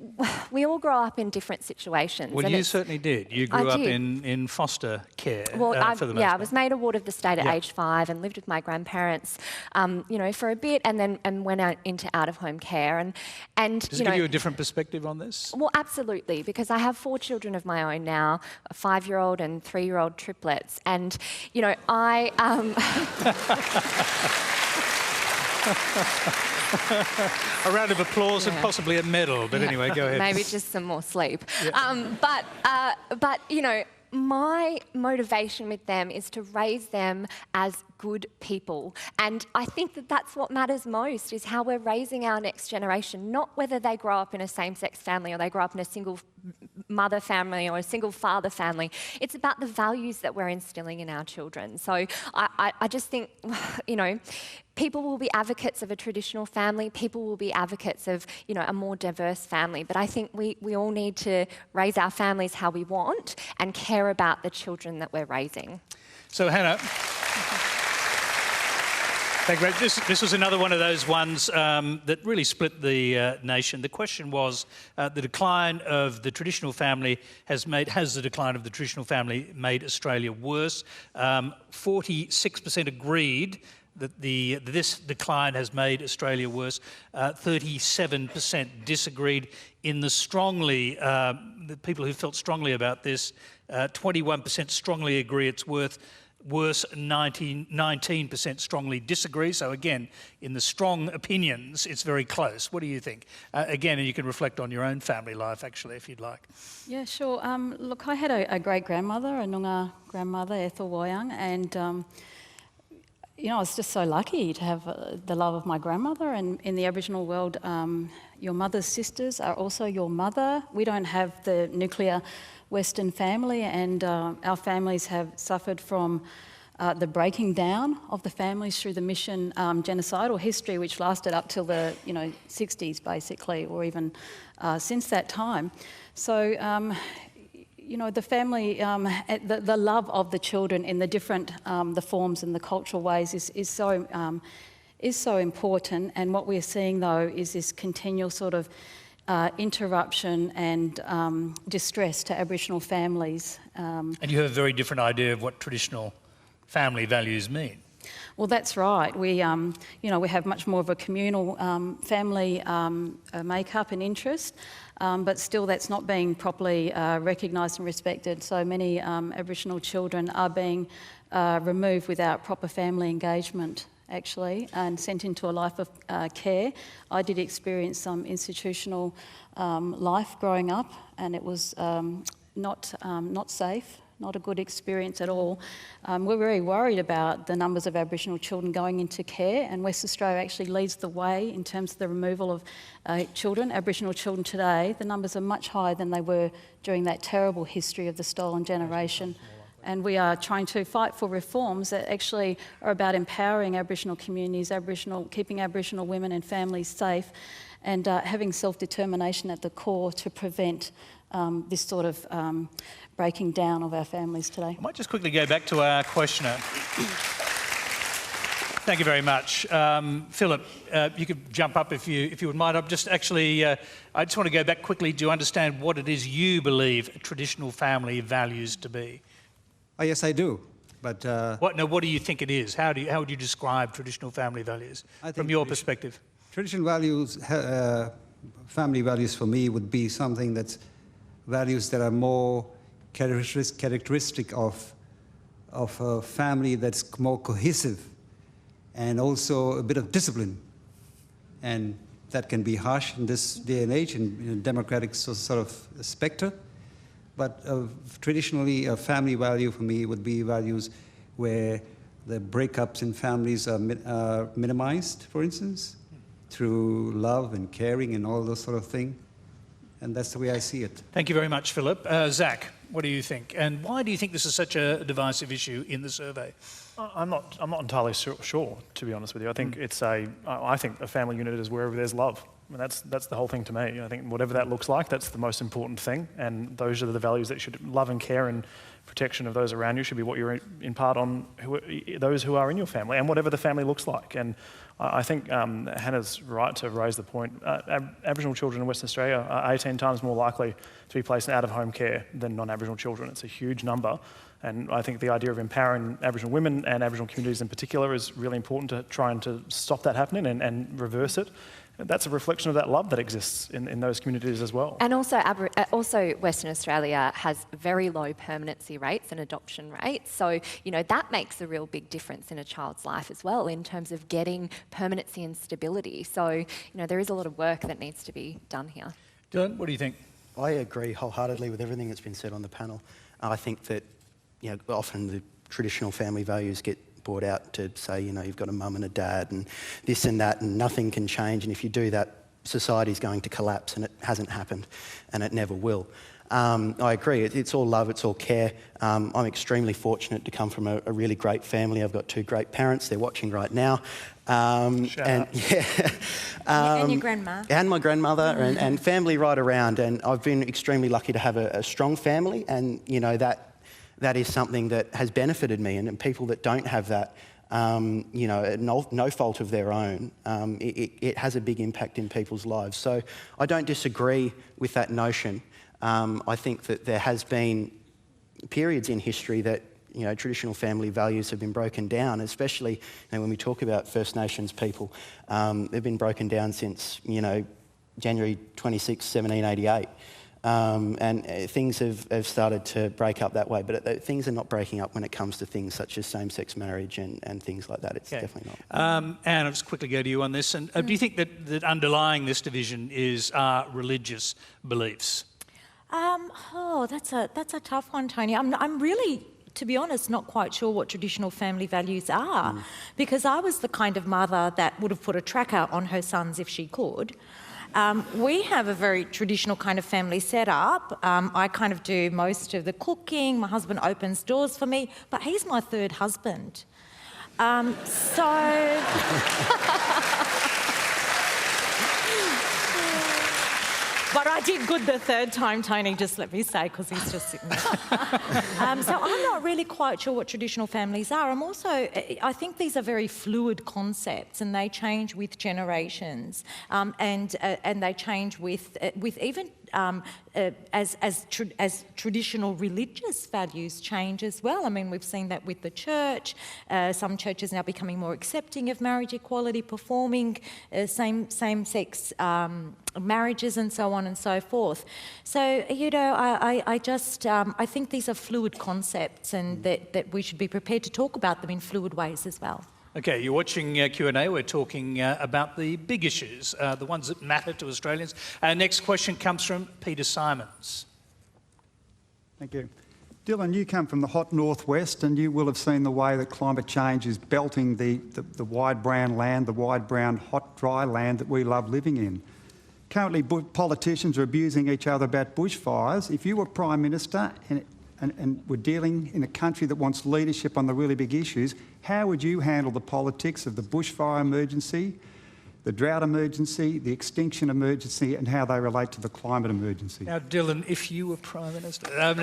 [SPEAKER 6] we all grow up in different situations.
[SPEAKER 1] Well, you certainly did. You grew up in foster care for the most part.
[SPEAKER 6] I was made a ward of the state at age 5 and lived with my grandparents, for a bit and went out into out-of-home care. And
[SPEAKER 1] Does it give you a different perspective on this?
[SPEAKER 6] Well, absolutely, because I have 4 children of my own now, a 5-year-old and 3-year-old triplets, and I.
[SPEAKER 1] A round of applause and possibly a medal, but anyway, go ahead.
[SPEAKER 6] Maybe just some more sleep. But my motivation with them is to raise them as good people. And I think that that's what matters most, is how we're raising our next generation, not whether they grow up in a same-sex family or they grow up in a single mother family or a single father family. It's about the values that we're instilling in our children. So I just think, people will be advocates of a traditional family, people will be advocates of, a more diverse family, but I think we all need to raise our families how we want and care about the children that we're raising.
[SPEAKER 1] So, Hannah, thank you. This was another one of those ones that really split the nation. The question was, the decline of the traditional family has the decline of the traditional family made Australia worse? 46% agreed that this decline has made Australia worse. 37% disagreed. In the people who felt strongly about this, 21% strongly agree it's worse. 19% strongly disagree. So again, in the strong opinions, it's very close. What do you think? Again, and you can reflect on your own family life, actually, if you'd like.
[SPEAKER 7] Yeah, sure. Look, I had a great-grandmother, a Noongar grandmother, Ethel Woyang, and I was just so lucky to have the love of my grandmother. And in the Aboriginal world, your mother's sisters are also your mother. We don't have the nuclear Western family, and our families have suffered from the breaking down of the families through the mission genocidal history, which lasted up till the 60s, basically, or even since that time. So, the family, the love of the children in the different the forms and the cultural ways is so important. And what we're seeing, though, is this continual sort of interruption and distress to Aboriginal families.
[SPEAKER 1] And you have a very different idea of what traditional family values mean.
[SPEAKER 7] Well, that's right. We have much more of a communal family makeup and interest, but still that's not being properly recognised and respected. So many Aboriginal children are being removed without proper family engagement, actually, and sent into a life of care. I did experience some institutional life growing up, and it was not safe. Not a good experience at all. We're very worried about the numbers of Aboriginal children going into care, and West Australia actually leads the way in terms of the removal of children, Aboriginal children today. The numbers are much higher than they were during that terrible history of the stolen generation. And we are trying to fight for reforms that actually are about empowering Aboriginal communities, keeping Aboriginal women and families safe, and having self-determination at the core to prevent this sort of breaking down of our families today.
[SPEAKER 1] I might just quickly go back to our questioner. Thank you very much. Philip, you could jump up if you would mind. I just want to go back quickly to understand what it is you believe traditional family values to be.
[SPEAKER 13] Oh, yes, I do. But
[SPEAKER 1] what do you think it is? How would you describe traditional family values from your perspective?
[SPEAKER 13] Traditional values, family values for me would be something that's values that are more characteristic of a family that's more cohesive, and also a bit of discipline. And that can be harsh in this day and age in a democratic sort of spectre. But traditionally, a family value for me would be values where the breakups in families are minimized, for instance, through love and caring and all those sort of things. And that's the way I see it.
[SPEAKER 1] Thank you very much, Philip. Zach, what do you think? And why do you think this is such a divisive issue in the survey?
[SPEAKER 5] I'm not entirely sure, to be honest with you. I think I think a family unit is wherever there's love. I mean, that's the whole thing to me. I think whatever that looks like, that's the most important thing. And those are the values that should, love and care and protection of those around you should be what you're impart on those who are in your family and whatever the family looks like. And I think Hannah's right to raise the point. Aboriginal children in Western Australia are 18 times more likely to be placed in out-of-home care than non-Aboriginal children. It's a huge number. And I think the idea of empowering Aboriginal women and Aboriginal communities in particular is really important to try and to stop that happening and reverse it. That's a reflection of that love that exists in those communities as well.
[SPEAKER 6] And also Western Australia has very low permanency rates and adoption rates. So, that makes a real big difference in a child's life as well in terms of getting permanency and stability. So, there is a lot of work that needs to be done here.
[SPEAKER 1] Dylan, what do you think?
[SPEAKER 3] I agree wholeheartedly with everything that's been said on the panel. I think that often the traditional family values get brought out to say, you've got a mum and a dad and this and that and nothing can change, and if you do that, society's going to collapse, and it hasn't happened and it never will. I agree, it's all love, it's all care. I'm extremely fortunate to come from a really great family. I've got two great parents, they're watching right now.
[SPEAKER 4] And your grandma.
[SPEAKER 3] And my grandmother and family right around, and I've been extremely lucky to have a strong family, and that is something that has benefited me, and people that don't have that, no fault of their own, it has a big impact in people's lives. So I don't disagree with that notion. I think that there has been periods in history that traditional family values have been broken down, especially when we talk about First Nations people. They've been broken down since January 26, 1788. And things have started to break up that way, but things are not breaking up when it comes to things such as same-sex marriage and things like that. It's definitely not.
[SPEAKER 1] Anne, I'll just quickly go to you on this. And do you think that underlying this division is religious beliefs?
[SPEAKER 4] That's a tough one, Tony. I'm really, to be honest, not quite sure what traditional family values are, because I was the kind of mother that would have put a tracker on her sons if she could. We have a very traditional kind of family setup. I kind of do most of the cooking. My husband opens doors for me, but he's my third husband. But I did good the third time, Tony, just let me say, because he's just sitting there. So I'm not really quite sure what traditional families are. I think these are very fluid concepts, and they change with generations, and they change with even as traditional religious values change as well. I mean, we've seen that with the church. Some churches now becoming more accepting of marriage equality, performing same-sex marriages and so on and so forth. So, I think these are fluid concepts, and that we should be prepared to talk about them in fluid ways as well.
[SPEAKER 1] Okay, you're watching Q&A. We're talking about the big issues, the ones that matter to Australians. Our next question comes from Peter Simons.
[SPEAKER 14] Thank you. Dylan, you come from the hot northwest, and you will have seen the way that climate change is belting the wide brown land, the wide brown hot dry land that we love living in. Currently, politicians are abusing each other about bushfires. If you were Prime Minister and were dealing in a country that wants leadership on the really big issues, how would you handle the politics of the bushfire emergency, the drought emergency, the extinction emergency, and how they relate to the climate emergency?
[SPEAKER 1] Now, Dylan, if you were Prime Minister... I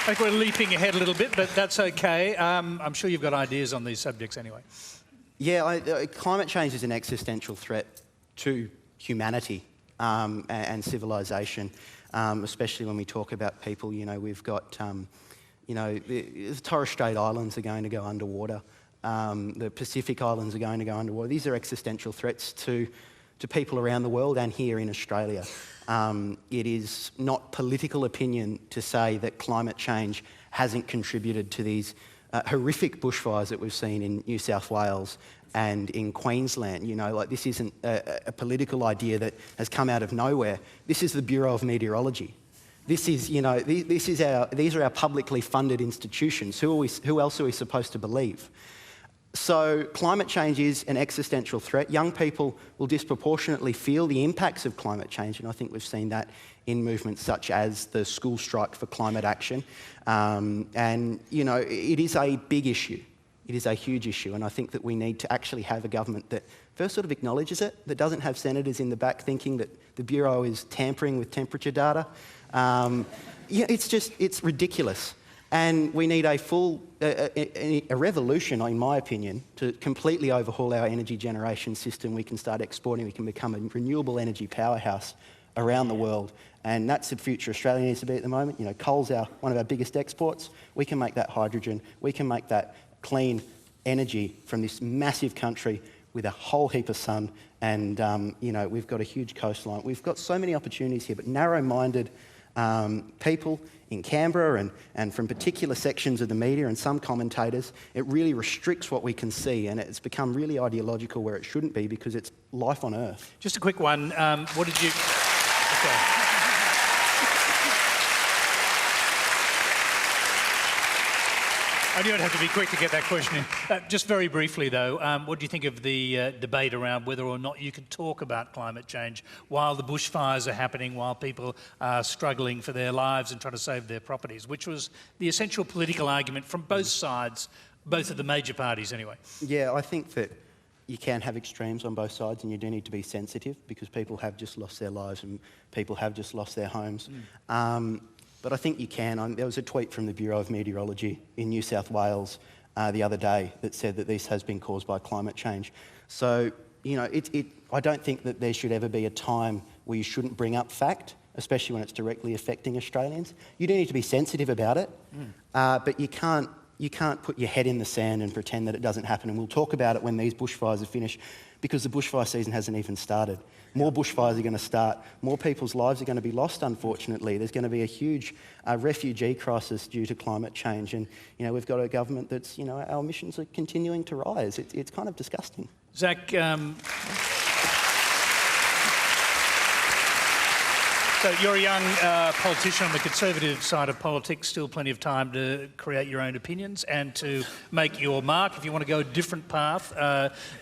[SPEAKER 1] think we're leaping ahead a little bit, but that's okay. I'm sure you've got ideas on these subjects anyway.
[SPEAKER 3] Yeah, climate change is an existential threat to humanity and civilisation, especially when we talk about people. We've got, the Torres Strait Islands are going to go underwater. The Pacific Islands are going to go underwater. These are existential threats to people around the world and here in Australia. It is not political opinion to say that climate change hasn't contributed to these horrific bushfires that we've seen in New South Wales and in Queensland. You know, like this isn't a political idea that has come out of nowhere. This is the Bureau of Meteorology. This is, you know, these are our publicly funded institutions. Who else are we supposed to believe? So climate change is an existential threat. Young people will disproportionately feel the impacts of climate change, and I think we've seen that in movements such as the school strike for climate action. And, you know, it is a big issue. It is a huge issue, and I think that we need to actually have a government that first sort of acknowledges it, that doesn't have senators in the back thinking that the Bureau is tampering with temperature data. Yeah, it's ridiculous. And we need a full, a revolution, in my opinion, to completely overhaul our energy generation system. We can start exporting, we can become a renewable energy powerhouse around the world. And that's the future Australia needs to be at the moment. You know, coal's one of our biggest exports. We can make that hydrogen. We can make that clean energy from this massive country with a whole heap of sun. And, you know, we've got a huge coastline. We've got so many opportunities here, but narrow-minded people in Canberra and from particular sections of the media and some commentators, it really restricts what we can see, and it's become really ideological where it shouldn't be because it's life on Earth.
[SPEAKER 1] Just a quick one. What did you... Okay. I knew I'd have to be quick to get that question in. Just very briefly, though, what do you think of the debate around whether or not you can talk about climate change while the bushfires are happening, while people are struggling for their lives and trying to save their properties, which was the essential political argument from both sides, both of the major parties anyway? Yeah,
[SPEAKER 3] I think that you can have extremes on both sides, and you do need to be sensitive because people have just lost their lives and people have just lost their homes. But I think you can. There was a tweet from the Bureau of Meteorology in New South Wales the other day that said that this has been caused by climate change. So, you know, I don't think that there should ever be a time where you shouldn't bring up fact, especially when it's directly affecting Australians. You do need to be sensitive about it, but you can't put your head in the sand and pretend that it doesn't happen. And we'll talk about it when these bushfires are finished, because the bushfire season hasn't even started. More bushfires are going to start. More people's lives are going to be lost, unfortunately. There's going to be a huge refugee crisis due to climate change. And, you know, we've got a government that's, you know, our emissions are continuing to rise. It's kind of disgusting.
[SPEAKER 1] Zach, so you're a young politician on the Conservative side of politics, still plenty of time to create your own opinions and to make your mark if you want to go a different path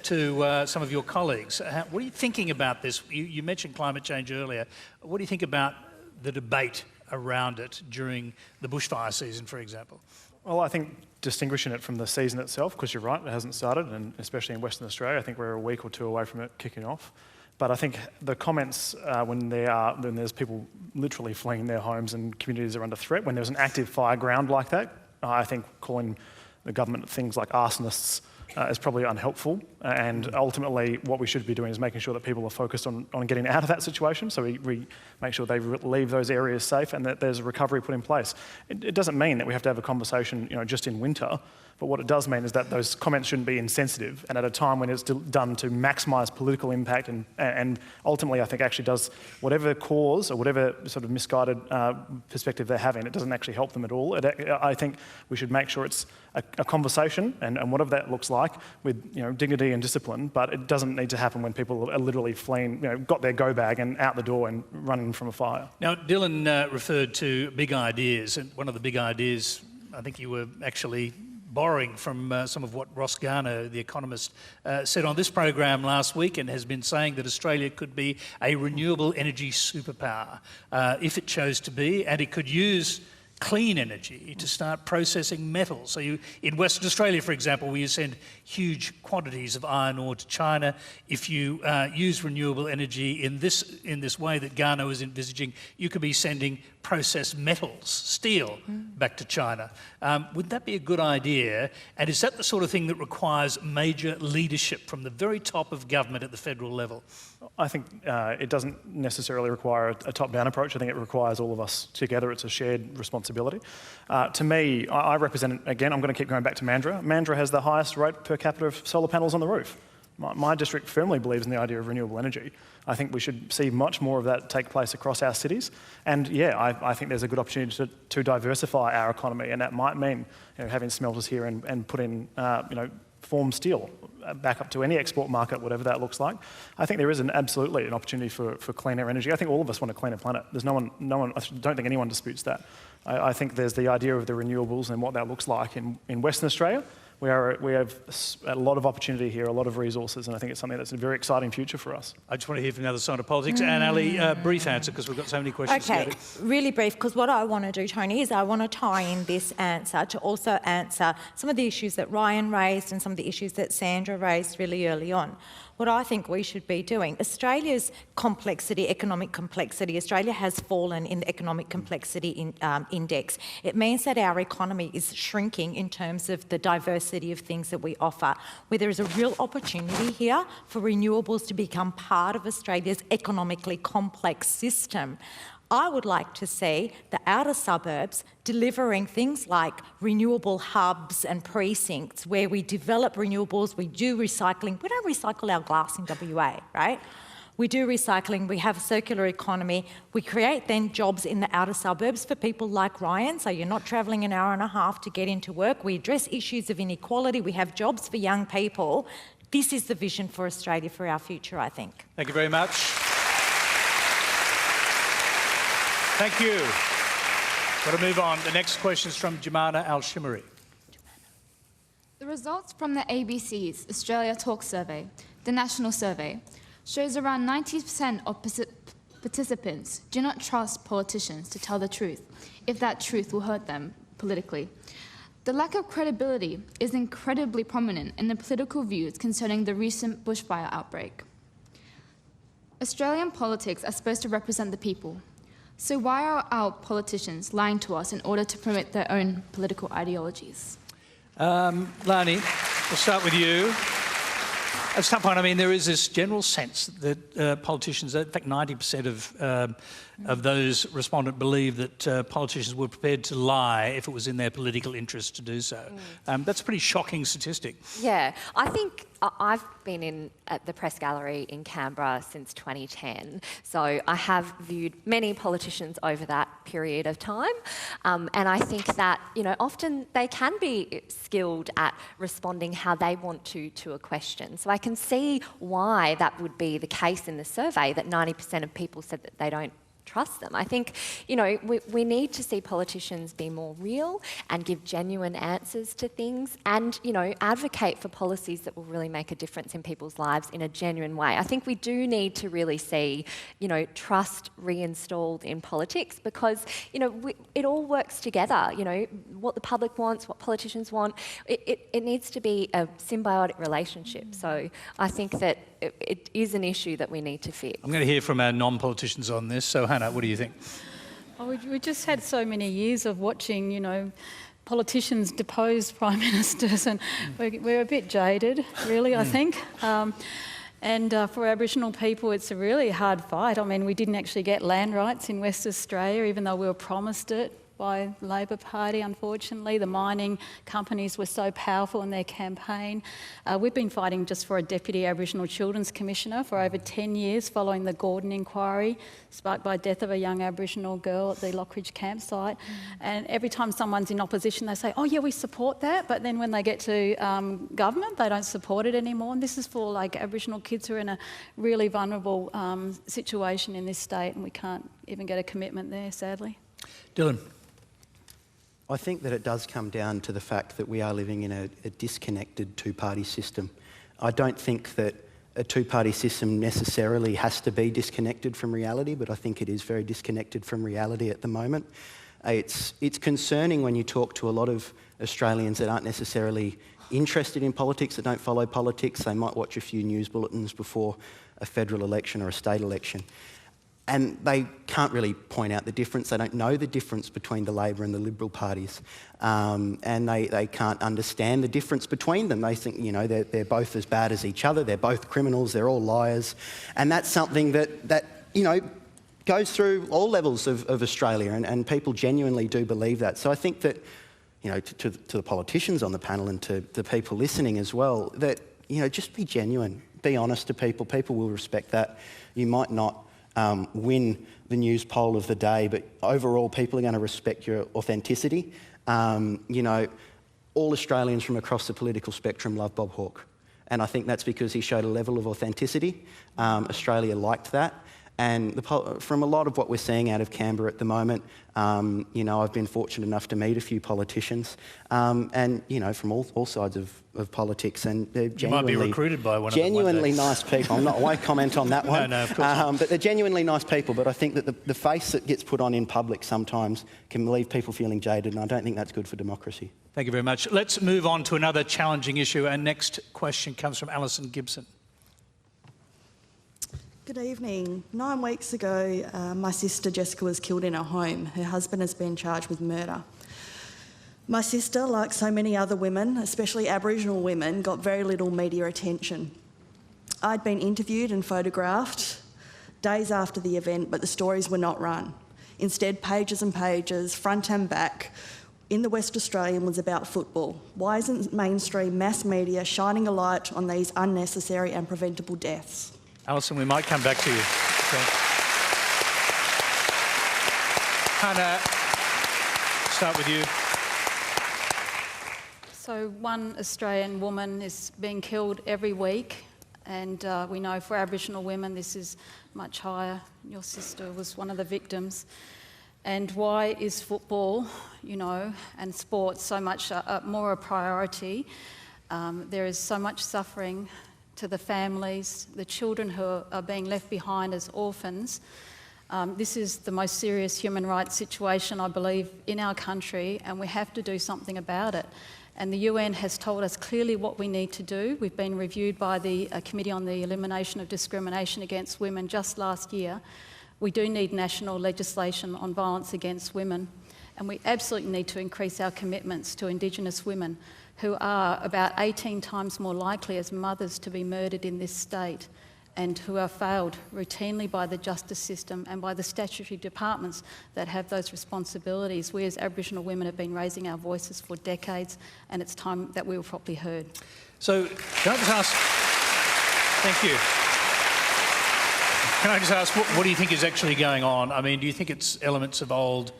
[SPEAKER 1] to some of your colleagues. What are you thinking about this? You mentioned climate change earlier. What do you think about the debate around it during the bushfire season, for example?
[SPEAKER 5] Well, I think distinguishing it from the season itself, because you're right, it hasn't started, and especially in Western Australia, I think we're a week or two away from it kicking off. But I think the comments when there's people literally fleeing their homes and communities are under threat, when there's an active fire ground like that, I think calling the government things like arsonists is probably unhelpful. And ultimately, what we should be doing is making sure that people are focused on getting out of that situation, so we make sure they leave those areas safe and that there's a recovery put in place. It doesn't mean that we have to have a conversation, you know, just in winter. But what it does mean is that those comments shouldn't be insensitive, and at a time when it's done to maximise political impact and ultimately I think actually does whatever cause or whatever sort of misguided perspective they're having, it doesn't actually help them at all. I think we should make sure it's a conversation and whatever that looks like with, you know, dignity and discipline, but it doesn't need to happen when people are literally fleeing, you know, got their go bag and out the door and running from a fire.
[SPEAKER 1] Now, Dylan referred to big ideas, and one of the big ideas, I think you were actually borrowing from some of what Ross Garner, the economist, said on this program last week, and has been saying that Australia could be a renewable energy superpower if it chose to be, and it could use clean energy to start processing metals. So in Western Australia, for example, where you send huge quantities of iron ore to China, if you use renewable energy in this way that Garner was envisaging, you could be sending processed metals, steel, back to China. Would that be a good idea? And is that the sort of thing that requires major leadership from the very top of government at the federal level?
[SPEAKER 5] I think it doesn't necessarily require a top-down approach. I think it requires all of us together. It's a shared responsibility. To me, I represent, again, I'm going to keep going back to Mandurah. Mandurah has the highest rate per capita of solar panels on the roof. My district firmly believes in the idea of renewable energy. I think we should see much more of that take place across our cities. And yeah, I think there's a good opportunity to diversify our economy, and that might mean having smelters here and put in form steel back up to any export market, whatever that looks like. I think there is absolutely an opportunity for cleaner energy. I think all of us want a cleaner planet. There's no one. I don't think anyone disputes that. I think there's the idea of the renewables and what that looks like in Western Australia. We have a lot of opportunity here, a lot of resources, and I think it's something that's a very exciting future for us.
[SPEAKER 1] I just want to hear from the other side of politics. And Ali, brief answer, because we've got so many questions.
[SPEAKER 4] Okay, really brief, because what I want to do, Tony, is I want to tie in this answer to also answer some of the issues that Ryan raised and some of the issues that Sandra raised really early on. What I think we should be doing, Australia's complexity, economic complexity, Australia has fallen in the economic complexity index. It means that our economy is shrinking in terms of the diversity of things that we offer, where there is a real opportunity here for renewables to become part of Australia's economically complex system. I would like to see the outer suburbs delivering things like renewable hubs and precincts where we develop renewables, we do recycling. We don't recycle our glass in WA, right? We do recycling, we have a circular economy. We create then jobs in the outer suburbs for people like Ryan, so you're not travelling an hour and a half to get into work. We address issues of inequality, we have jobs for young people. This is the vision for Australia for our future, I think.
[SPEAKER 1] Thank you very much. Thank you. Got to move on. The next question is from Jumana Al-Shimari.
[SPEAKER 15] The results from the ABC's Australia Talk Survey, the national survey, shows around 90% of participants do not trust politicians to tell the truth, if that truth will hurt them politically. The lack of credibility is incredibly prominent in the political views concerning the recent bushfire outbreak. Australian politics are supposed to represent the people. So why are our politicians lying to us in order to promote their own political ideologies?
[SPEAKER 1] Lanai, we'll start with you. At some point, I mean, there is this general sense that politicians, in fact 90% of those respondents believe that politicians were prepared to lie if it was in their political interest to do so. That's a pretty shocking statistic.
[SPEAKER 6] Yeah, I think I've been at the Press Gallery in Canberra since 2010, so I have viewed many politicians over that period of time, and I think that, often they can be skilled at responding how they want to a question. So I can see why that would be the case in the survey, that 90% of people said that they don't trust them. I think, we need to see politicians be more real and give genuine answers to things and, advocate for policies that will really make a difference in people's lives in a genuine way. I think we do need to really see, trust reinstalled in politics because, it all works together. What the public wants, what politicians want, it needs to be a symbiotic relationship. So I think that it is an issue that we need to fix.
[SPEAKER 1] I'm going to hear from our non-politicians on this. So, Hannah, what do you think?
[SPEAKER 7] Oh, we just had so many years of watching, politicians depose prime ministers, and we're a bit jaded, really, I think. And for Aboriginal people, it's a really hard fight. I mean, we didn't actually get land rights in West Australia, even though we were promised it by the Labor Party, unfortunately. The mining companies were so powerful in their campaign. We've been fighting just for a Deputy Aboriginal Children's Commissioner for over 10 years following the Gordon inquiry, sparked by death of a young Aboriginal girl at the Lockridge campsite. And every time someone's in opposition, they say, oh yeah, we support that, but then when they get to government, they don't support it anymore. And this is for Aboriginal kids who are in a really vulnerable situation in this state, and we can't even get a commitment there, sadly.
[SPEAKER 1] Dylan.
[SPEAKER 3] I think that it does come down to the fact that we are living in a disconnected two-party system. I don't think that a two-party system necessarily has to be disconnected from reality, but I think it is very disconnected from reality at the moment. It's concerning when you talk to a lot of Australians that aren't necessarily interested in politics, that don't follow politics. They might watch a few news bulletins before a federal election or a state election. And they can't really point out the difference. They don't know the difference between the Labor and the Liberal parties. And they can't understand the difference between them. They think, they're both as bad as each other. They're both criminals. They're all liars. And that's something that goes through all levels of Australia. And people genuinely do believe that. So I think that, to the politicians on the panel and to the people listening as well, that just be genuine. Be honest to people. People will respect that. You might not win the news poll of the day, but overall people are going to respect your authenticity. All Australians from across the political spectrum love Bob Hawke. And I think that's because he showed a level of authenticity. Australia liked that. And from a lot of what we're seeing out of Canberra at the moment, I've been fortunate enough to meet a few politicians, from all sides of politics, and they're genuinely...
[SPEAKER 1] You might be recruited by one of them
[SPEAKER 3] genuinely nice people. I won't comment on that one.
[SPEAKER 1] No, of course not.
[SPEAKER 3] But they're genuinely nice people. But I think that the face that gets put on in public sometimes can leave people feeling jaded, and I don't think that's good for democracy.
[SPEAKER 1] Thank you very much. Let's move on to another challenging issue. Our next question comes from Alison Gibson.
[SPEAKER 16] Good evening. 9 weeks ago, my sister Jessica was killed in her home. Her husband has been charged with murder. My sister, like so many other women, especially Aboriginal women, got very little media attention. I'd been interviewed and photographed days after the event, but the stories were not run. Instead, pages and pages, front and back, in the West Australian was about football. Why isn't mainstream mass media shining a light on these unnecessary and preventable deaths?
[SPEAKER 1] Alison, we might come back to you. Okay. Hannah, start with you.
[SPEAKER 7] So one Australian woman is being killed every week, and we know for Aboriginal women this is much higher. Your sister was one of the victims. And why is football, and sports so much more a priority? There is so much suffering to the families, the children who are being left behind as orphans. This is the most serious human rights situation, I believe, in our country, and we have to do something about it. And the UN has told us clearly what we need to do. We've been reviewed by the Committee on the Elimination of Discrimination Against Women just last year. We do need national legislation on violence against women, and we absolutely need to increase our commitments to Indigenous women, who are about 18 times more likely as mothers to be murdered in this state, and who are failed routinely by the justice system and by the statutory departments that have those responsibilities. We as Aboriginal women have been raising our voices for decades, and it's time that we were properly heard.
[SPEAKER 1] So, can I just ask... Thank you. Can I just ask, what do you think is actually going on? I mean, do you think it's elements of old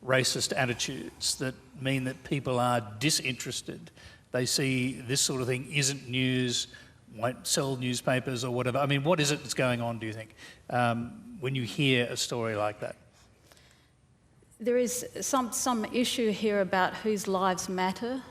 [SPEAKER 1] racist attitudes that mean that people are disinterested? They see this sort of thing isn't news, won't sell newspapers or whatever. I mean, what is it that's going on, do you think, when you hear a story like that?
[SPEAKER 7] There is some issue here about whose lives matter,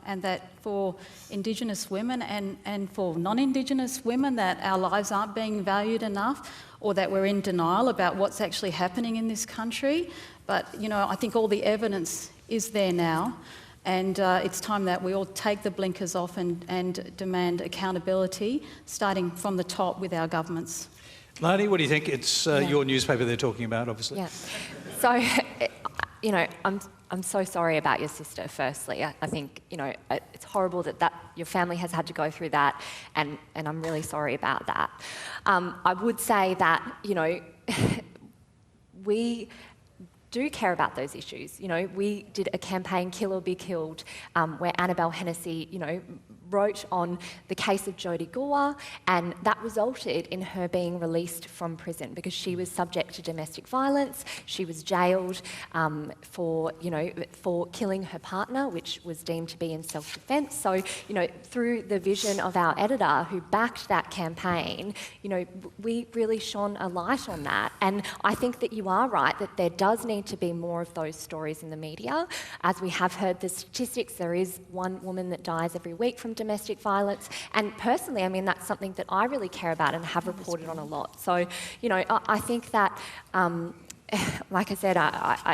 [SPEAKER 7] and that for Indigenous women and for non-Indigenous women, that our lives aren't being valued enough, or that we're in denial about what's actually happening in this country. But, I think all the evidence is there now, and it's time that we all take the blinkers off and demand accountability, starting from the top with our governments.
[SPEAKER 1] Lanai, what do you think? It's your newspaper they're talking about, obviously.
[SPEAKER 6] Yeah. So, I'm so sorry about your sister, firstly. I think, it's horrible that your family has had to go through that, and I'm really sorry about that. I would say that, we do care about those issues. We did a campaign, Kill or Be Killed, where Annabelle Hennessy, wrote on the case of Jodie Gower, and that resulted in her being released from prison because she was subject to domestic violence. She was jailed for killing her partner, which was deemed to be in self-defence. So, through the vision of our editor who backed that campaign, we really shone a light on that. And I think that you are right, that there does need to be more of those stories in the media. As we have heard the statistics, there is one woman that dies every week from domestic violence, and personally, I mean, that's something that I really care about and have reported on a lot. So, I think that, like I said,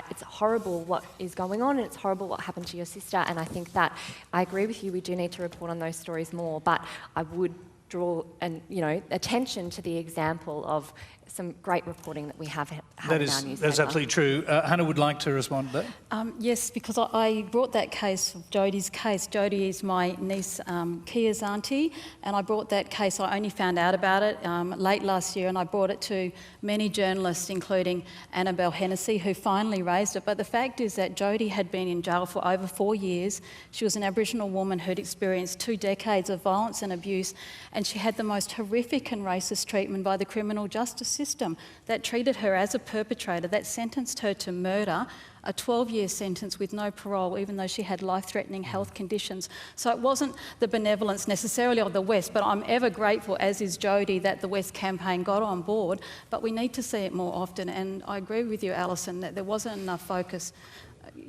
[SPEAKER 6] it's horrible what is going on, and it's horrible what happened to your sister, and I think that I agree with you, we do need to report on those stories more, but I would draw attention to the example of some great reporting that we have had
[SPEAKER 1] That
[SPEAKER 6] in our
[SPEAKER 1] is,
[SPEAKER 6] newspaper.
[SPEAKER 1] that's absolutely true. Hannah would like to respond to that.
[SPEAKER 7] Yes, because I brought that case, Jodie's case. Jodie is my niece Kia's auntie, and I brought that case. I only found out about it late last year, and I brought it to many journalists, including Annabelle Hennessy, who finally raised it. But the fact is that Jodie had been in jail for over 4 years. She was an Aboriginal woman who'd experienced 2 decades of violence and abuse, and she had the most horrific and racist treatment by the criminal justice system that treated her as a perpetrator, that sentenced her to murder, a 12-year sentence with no parole, even though she had life-threatening health conditions. So it wasn't the benevolence necessarily of the West, but I'm ever grateful, as is Jodie, that the West campaign got on board. But we need to see it more often, and I agree with you, Alison, that there wasn't enough focus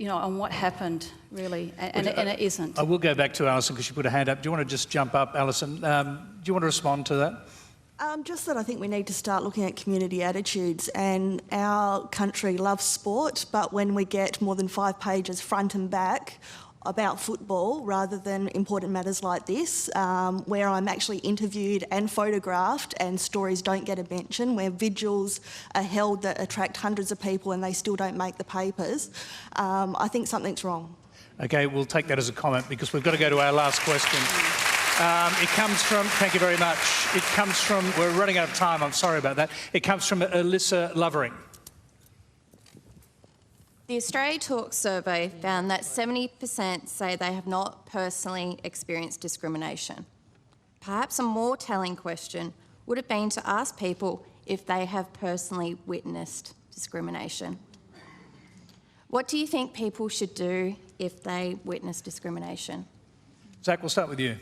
[SPEAKER 7] on what happened, really, and it isn't.
[SPEAKER 1] I will go back to Alison because she put her hand up. Do you want to just jump up, Alison? Do you want to respond to that?
[SPEAKER 16] Just that I think we need to start looking at community attitudes, and our country loves sport, but when we get more than 5 pages front and back about football rather than important matters like this, where I'm actually interviewed and photographed and stories don't get a mention, where vigils are held that attract hundreds of people and they still don't make the papers, I think something's wrong.
[SPEAKER 1] Okay, we'll take that as a comment because we've got to go to our last question. It comes from, thank you very much, it comes from, we're running out of time, I'm sorry about that. It comes from Alyssa Lovering.
[SPEAKER 17] The Australia Talk survey found that 70% say they have not personally experienced discrimination. Perhaps a more telling question would have been to ask people if they have personally witnessed discrimination. What do you think people should do if they witness discrimination?
[SPEAKER 1] Zach, we'll start with you.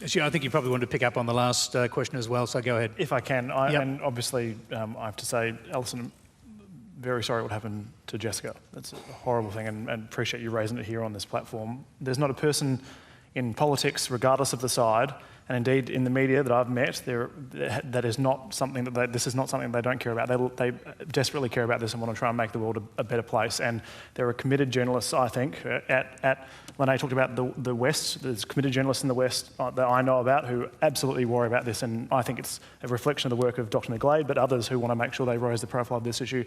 [SPEAKER 1] I think you probably wanted to pick up on the last question as well, so go ahead.
[SPEAKER 5] If I can, and obviously I have to say, Alison, I'm very sorry what happened to Jessica. That's a horrible thing, and appreciate you raising it here on this platform. There's not a person in politics, regardless of the side, and indeed in the media that I've met, that is not something that this is not something they don't care about. They desperately care about this and want to try and make the world a better place. And there are committed journalists, I think, at Lanai talked about the West. There's committed journalists in the West that I know about who absolutely worry about this, and I think it's a reflection of the work of Dr. McGlade, but others who want to make sure they raise the profile of this issue.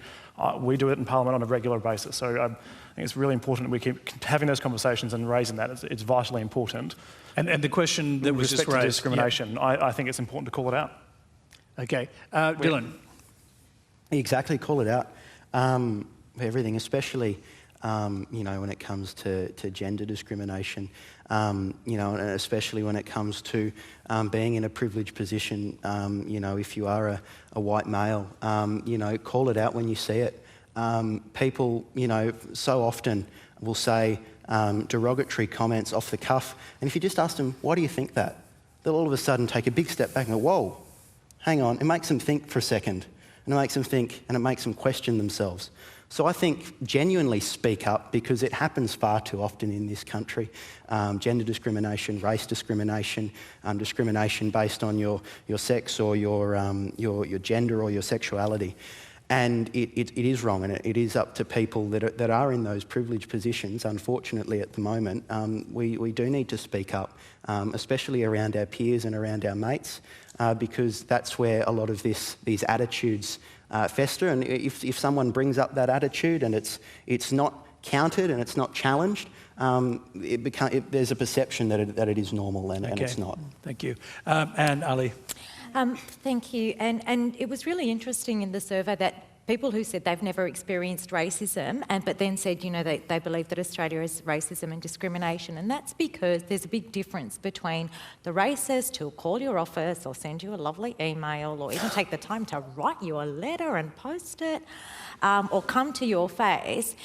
[SPEAKER 5] We do it in Parliament on a regular basis, so I think it's really important that we keep having those conversations and raising that. It's vitally important.
[SPEAKER 1] And the question that was just raised,
[SPEAKER 5] discrimination, I think it's important to call it out.
[SPEAKER 1] Okay, Dylan.
[SPEAKER 3] Exactly, call it out. Everything, especially when it comes to gender discrimination, and especially when it comes to being in a privileged position, if you are a white male, call it out when you see it. People, so often will say derogatory comments off the cuff, and if you just ask them, why do you think that? They'll all of a sudden take a big step back and go, whoa, hang on. It makes them think for a second, and it makes them think, and it makes them question themselves. So I think genuinely speak up, because it happens far too often in this country. Gender discrimination, race discrimination, discrimination based on your sex or your gender or your sexuality. And it is wrong, and it is up to people that are in those privileged positions, unfortunately at the moment. We do need to speak up, especially around our peers and around our mates, because that's where a lot of these attitudes fester. And if someone brings up that attitude and it's not countered and it's not challenged, there's a perception that it is normal, and it's not.
[SPEAKER 1] Thank you. And Ali.
[SPEAKER 4] Thank you. And it was really interesting in the survey that people who said they've never experienced racism, but then said, they believe that Australia is racism and discrimination. And that's because there's a big difference between the racist who'll call your office or send you a lovely email or even take the time to write you a letter and post it, or come to your face,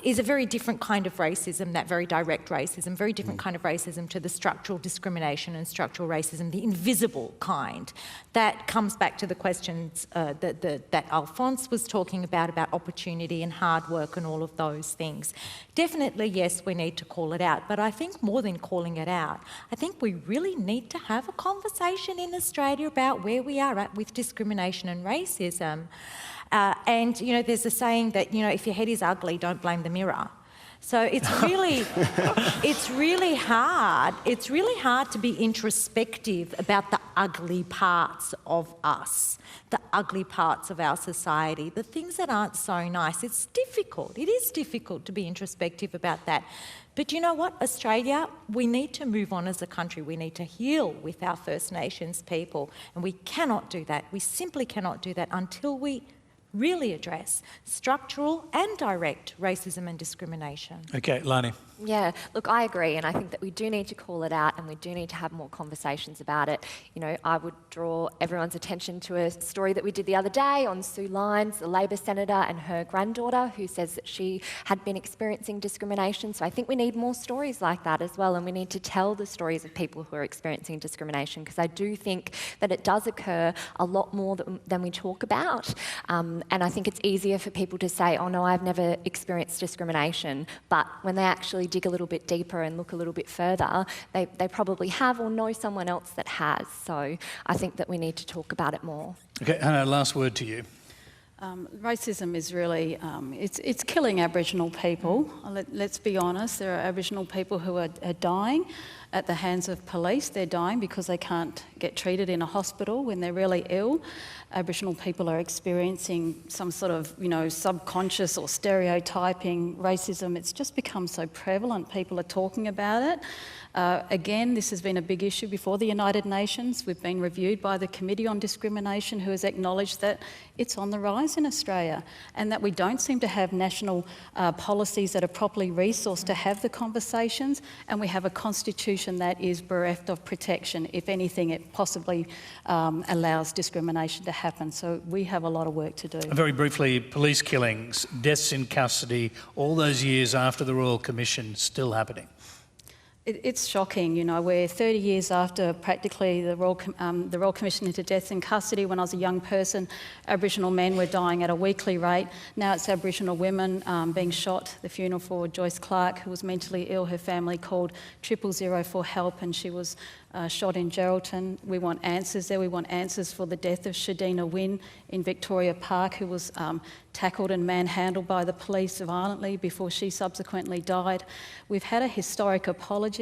[SPEAKER 4] is a very different kind of racism, that very direct racism, very different kind of racism to the structural discrimination and structural racism, the invisible kind. That comes back to the questions that Alphonse was talking about opportunity and hard work and all of those things. Definitely, yes, we need to call it out, but I think more than calling it out, I think we really need to have a conversation in Australia about where we are at with discrimination and racism. And there's a saying that, if your head is ugly, don't blame the mirror. So it's really, it's really hard. It's really hard to be introspective about the ugly parts of us, the ugly parts of our society, the things that aren't so nice. It's difficult. It is difficult to be introspective about that. But you know what, Australia, we need to move on as a country. We need to heal with our First Nations people. And we cannot do that. We simply cannot do that until we really address structural and direct racism and discrimination.
[SPEAKER 1] Okay, Lanai.
[SPEAKER 6] Yeah, look, I agree, and I think that we do need to call it out and we do need to have more conversations about it. You know, I would draw everyone's attention to a story that we did the other day on Sue Lyons, the Labor senator, and her granddaughter, who says that she had been experiencing discrimination. So I think we need more stories like that as well, and we need to tell the stories of people who are experiencing discrimination, because I do think that it does occur a lot more than we talk about. And I think it's easier for people to say, oh no, I've never experienced discrimination, but when they actually dig a little bit deeper and look a little bit further, they probably have or know someone else that has. So I think that we need to talk about it more.
[SPEAKER 1] Okay, Hannah, last word to you.
[SPEAKER 7] Racism is really, it's killing Aboriginal people. Let's be honest, there are Aboriginal people who are dying at the hands of police. They're dying because they can't get treated in a hospital when they're really ill. Aboriginal people are experiencing some sort of, you know, subconscious or stereotyping racism. It's just become so prevalent. People are talking about it. Again, this has been a big issue before the United Nations. We've been reviewed by the Committee on Discrimination, who has acknowledged that it's on the rise in Australia and that we don't seem to have national policies that are properly resourced to have the conversations, and we have a constitution that is bereft of protection. If anything, it possibly allows discrimination to happen. So we have a lot of work to do.
[SPEAKER 1] Very briefly, police killings, deaths in custody, all those years after the Royal Commission, still happening.
[SPEAKER 7] It's shocking, you know, we're 30 years after practically the Royal Commission into deaths in custody. When I was a young person, Aboriginal men were dying at a weekly rate. Now it's Aboriginal women being shot. The funeral for Joyce Clark, who was mentally ill, her family called 000 for help, and she was shot in Geraldton. We want answers there. We want answers for the death of Shadina Wynne in Victoria Park, who was tackled and manhandled by the police violently before she subsequently died. We've had a historic apology,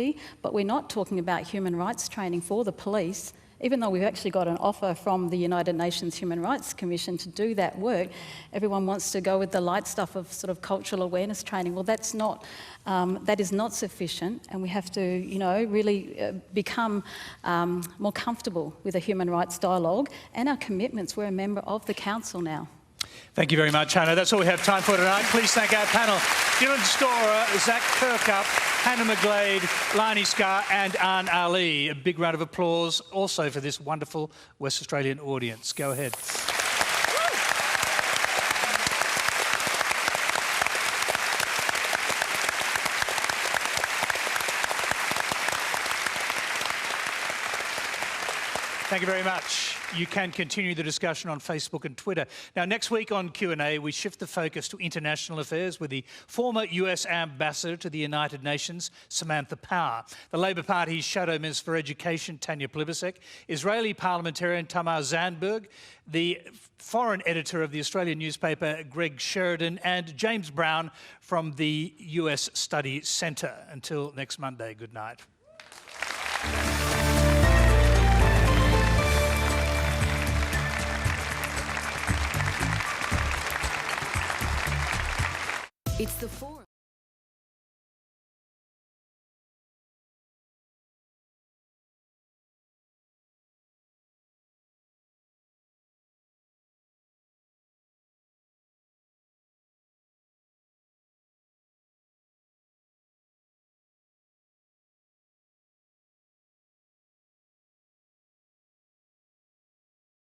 [SPEAKER 7] but we're not talking about human rights training for the police. Even though we've actually got an offer from the United Nations Human Rights Commission to do that work, everyone wants to go with the light stuff of sort of cultural awareness training. Well, that is not sufficient, and we have to, you know, really become more comfortable with a human rights dialogue and our commitments. We're a member of the Council now.
[SPEAKER 1] Thank you very much, Hannah. That's all we have time for tonight. Please thank our panel, Dylan Storer, Zach Kirkup, Hannah McGlade, Lanai Scarr and Anne Ali. A big round of applause also for this wonderful West Australian audience. Go ahead. Thank you very much. You can continue the discussion on Facebook and Twitter. Now, next week on Q&A, we shift the focus to international affairs with the former US Ambassador to the United Nations, Samantha Power, the Labor Party's Shadow Minister for Education, Tanya Plibersek, Israeli parliamentarian Tamar Zandberg, the foreign editor of the Australian newspaper, Greg Sheridan, and James Brown from the US Study Centre. Until next Monday, good night.
[SPEAKER 18] It's the forum.